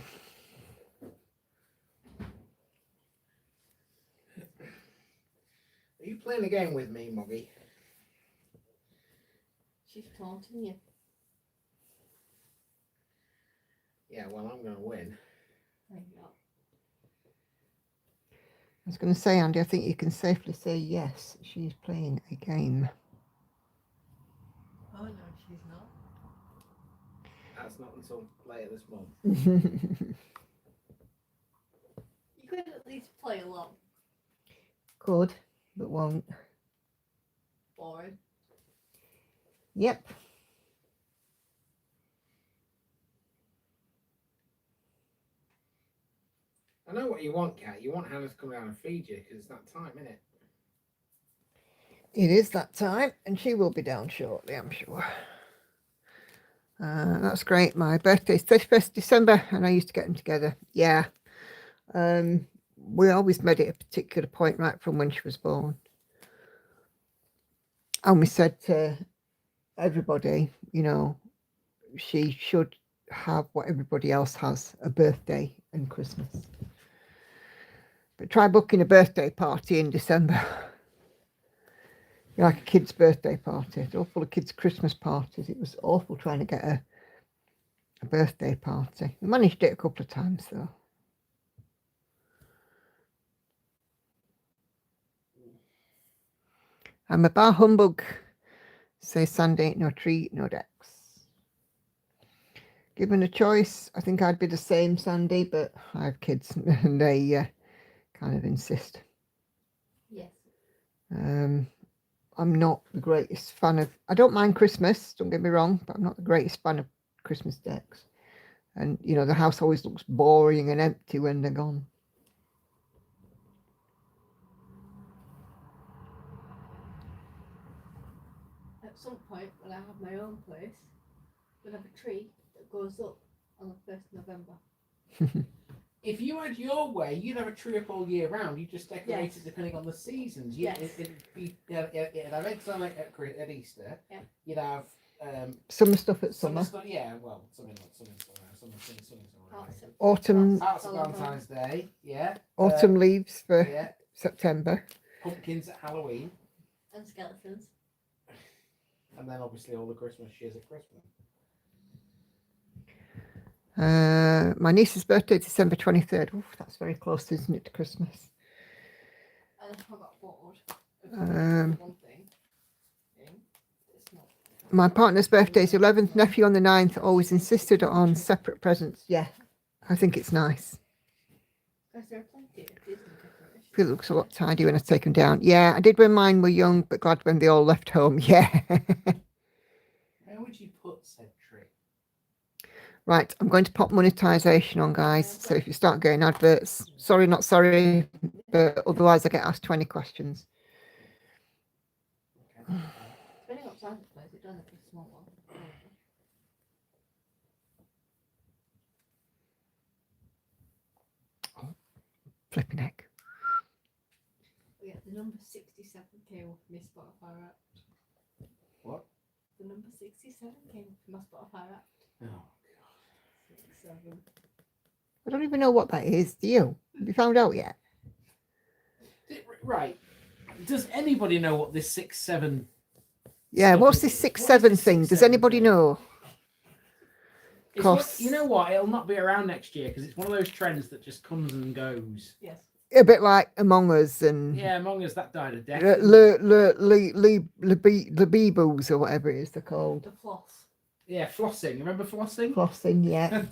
Are you playing a game with me, Moggy? She's taunting you. Yeah, well, I'm going to win. Maybe not. I was going to say, Andy, I think you can safely say yes, she's playing a game. Oh no, she's not. That's not until later this month. You could at least play along. Could, but won't. Boring. Yep. I know what you want, Kat. You want Hannah to come down and feed you because it's that time, isn't it? It is that time, and she will be down shortly, I'm sure. That's great. My birthday's 31st December, and I used to get them together. Yeah. We always made it a particular point right from when she was born. And we said to everybody, you know, she should have what everybody else has, a birthday and Christmas. But try booking a birthday party in December. Like a kid's birthday party. It's all full of kids' Christmas parties. It was awful trying to get a birthday party. I managed it a couple of times though. I'm a bar humbug. Say Sunday ain't no treat, no decks. Given a choice, I think I'd be the same Sandy, but I have kids and they kind of insist. Yes. I'm not the greatest fan of, I don't mind Christmas, don't get me wrong, but I'm not the greatest fan of Christmas decks. And, you know, the house always looks boring and empty when they're gone. At some point, when I have my own place, we'll have a tree that goes up on the 1st of November. If you had your way, you'd have a tree up all year round. You just decorate Yes. it depending on the seasons. Yes. It'd have eggs on it at Easter. Yeah. You'd have Summer stuff at summer. stuff. Yeah, well, something. Awesome. Autumn, Hearts of Valentine's Day. Yeah. autumn leaves for Yeah. September. Pumpkins at Halloween, And skeletons. and then obviously all the Christmas shares at Christmas. My niece's birthday, December 23rd. Oof, that's very close, isn't it, to Christmas? And I got bored. Um, One thing. It's not. My partner's birthday is 11th, nephew on the 9th, always insisted on separate presents. Yeah, I think it's nice. Because there are plenty of Disney decorations. It looks a lot tidy when I take them down. Yeah, I did when mine were young, but glad when they all left home. Yeah. Where would you put said tree? Right, I'm going to pop monetization on, guys. So if you start getting adverts, sorry, not sorry, but otherwise I get asked 20 questions. Okay. Depending on size of the place, it does have a small one. Flipping heck. But yeah, the number 67 came off my Spotify app. What? The number 67 came from my Spotify app. Oh God. 67. I don't even know what that is. Do you? Have you found out yet? Right. Does anybody know what this 6-7? Yeah, stuff what's is? this What is 6-7 this thing? Does 6-7 anybody thing? know? It's you know what? It'll not be around next year because it's one of those trends that just comes and goes. Yes. A bit like Among Us and Yeah, Among Us, that died a death. the Beebles or whatever it is they're called. The floss. Yeah, flossing. Remember flossing? Flossing, yeah.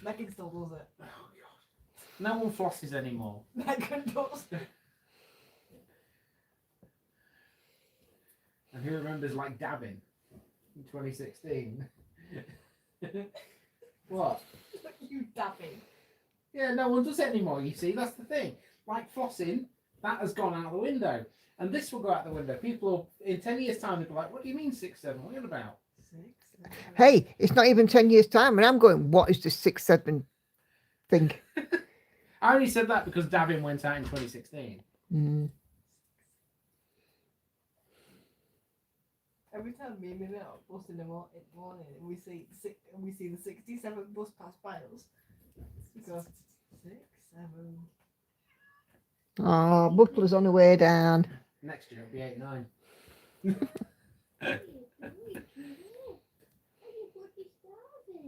Megan still does it. Oh, God. No one flosses anymore. Megan does. And who remembers like dabbing in 2016? What? You dabbing. Yeah, no one does it anymore, you see. That's the thing. Like flossing, that has gone out the window. And this will go out the window. People, in 10 years' time, they'll be like, what do you mean 6, 7? What are you on about? 6, 7. Hey, it's not even 10 years' time, and I'm going, what is the 6, 7 thing? I only said that because dabbing went out in 2016. Mm. Every time me and Minnie are busting them all in the morning and we see the 67 bus pass by us, we go 6, 7. Oh, Butler's on the way down. Next year it'll be 8, 9.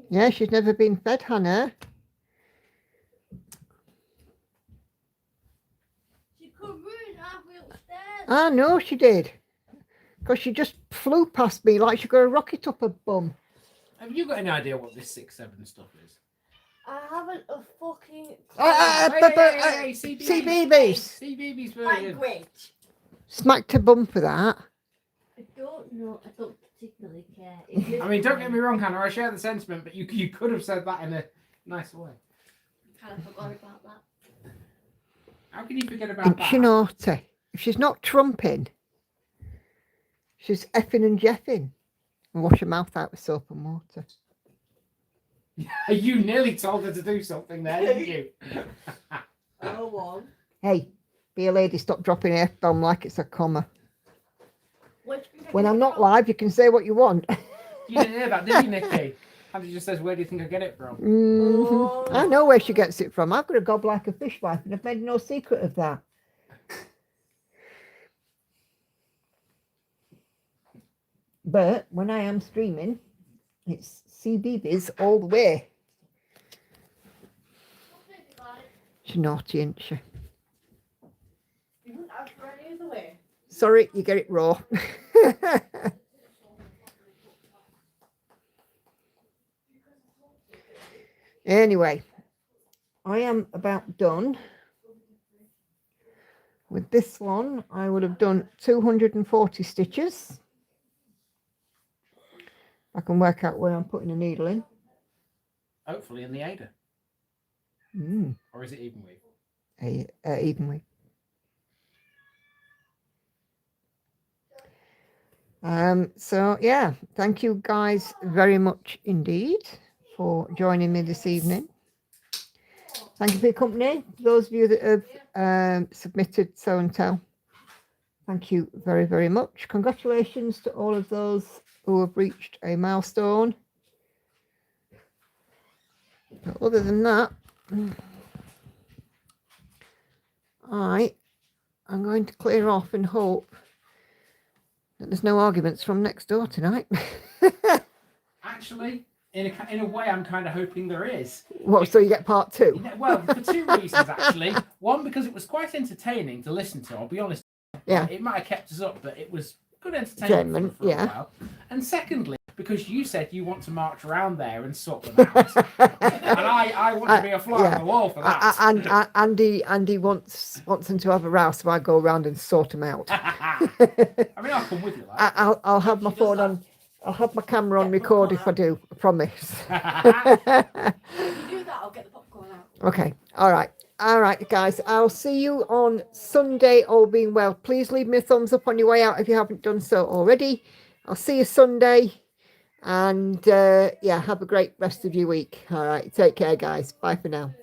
Yeah, she's never been fed, Hannah. She could ruin halfway upstairs. I know she did. Because she just flew past me like she got a rocket up her bum. Have you got any idea what this 6, 7 stuff is? I haven't a fucking CBeebies. CBeebies version. Language. Smacked her bum for that. I don't know. I don't particularly care. It's just I mean, don't get me wrong, Hannah, I share the sentiment, but you could have said that in a nicer way. kind of forgot about that. How can you forget about And that? she naughty. If she's not trumping, she's effing and jeffing. And wash her mouth out with soap and water. You nearly told her to do something there, didn't you? Oh, one. Hey, be a lady, stop dropping F-bomb like it's a comma. When I'm not live, you can say what you want. You didn't hear that, did you, Nikki? Hannah just says, where do you think I get it from? Mhm. I know where she gets it from. I've got a gob like a fishwife, and I've made no secret of that. But when I am streaming, it's CBeebies all the way. She's naughty, isn't she? You wouldn't ask for any other way. Sorry, you get it raw. Anyway, I am about done. With this one, I would have done 240 stitches. I can work out where I'm putting a needle in. Hopefully in the Ada. Mm, Or is it even weave? evenly. So yeah, thank you guys very much indeed for joining me this evening. Thank you for your company. Those of you that have submitted so and tell, thank you very, very much. Congratulations to all of those who have reached a milestone. But other than that, I'm going to clear off and hope that there's no arguments from next door tonight. Actually, in a way, I'm kind of hoping there is. What, so you get part two? Yeah, well, for two reasons, actually. One, because it was quite entertaining to listen to, I'll be honest. Yeah. It might have kept us up, but it was good entertainment for a yeah. while. And secondly, because you said you want to march around there and sort them out. And I want to be a fly on the wall for that. Andy wants them to have a row, so I go around and sort them out. I mean, I'll come with you. Like. I'll have my phone on. I'll have my camera on record if I do. I promise. If you do that, I'll get the popcorn out. Okay. All right, guys. I'll see you on Sunday, all being well. Please leave me a thumbs up on your way out if you haven't done so already. I'll see you Sunday. And yeah, have a great rest of your week. All right. Take care, guys. Bye for now.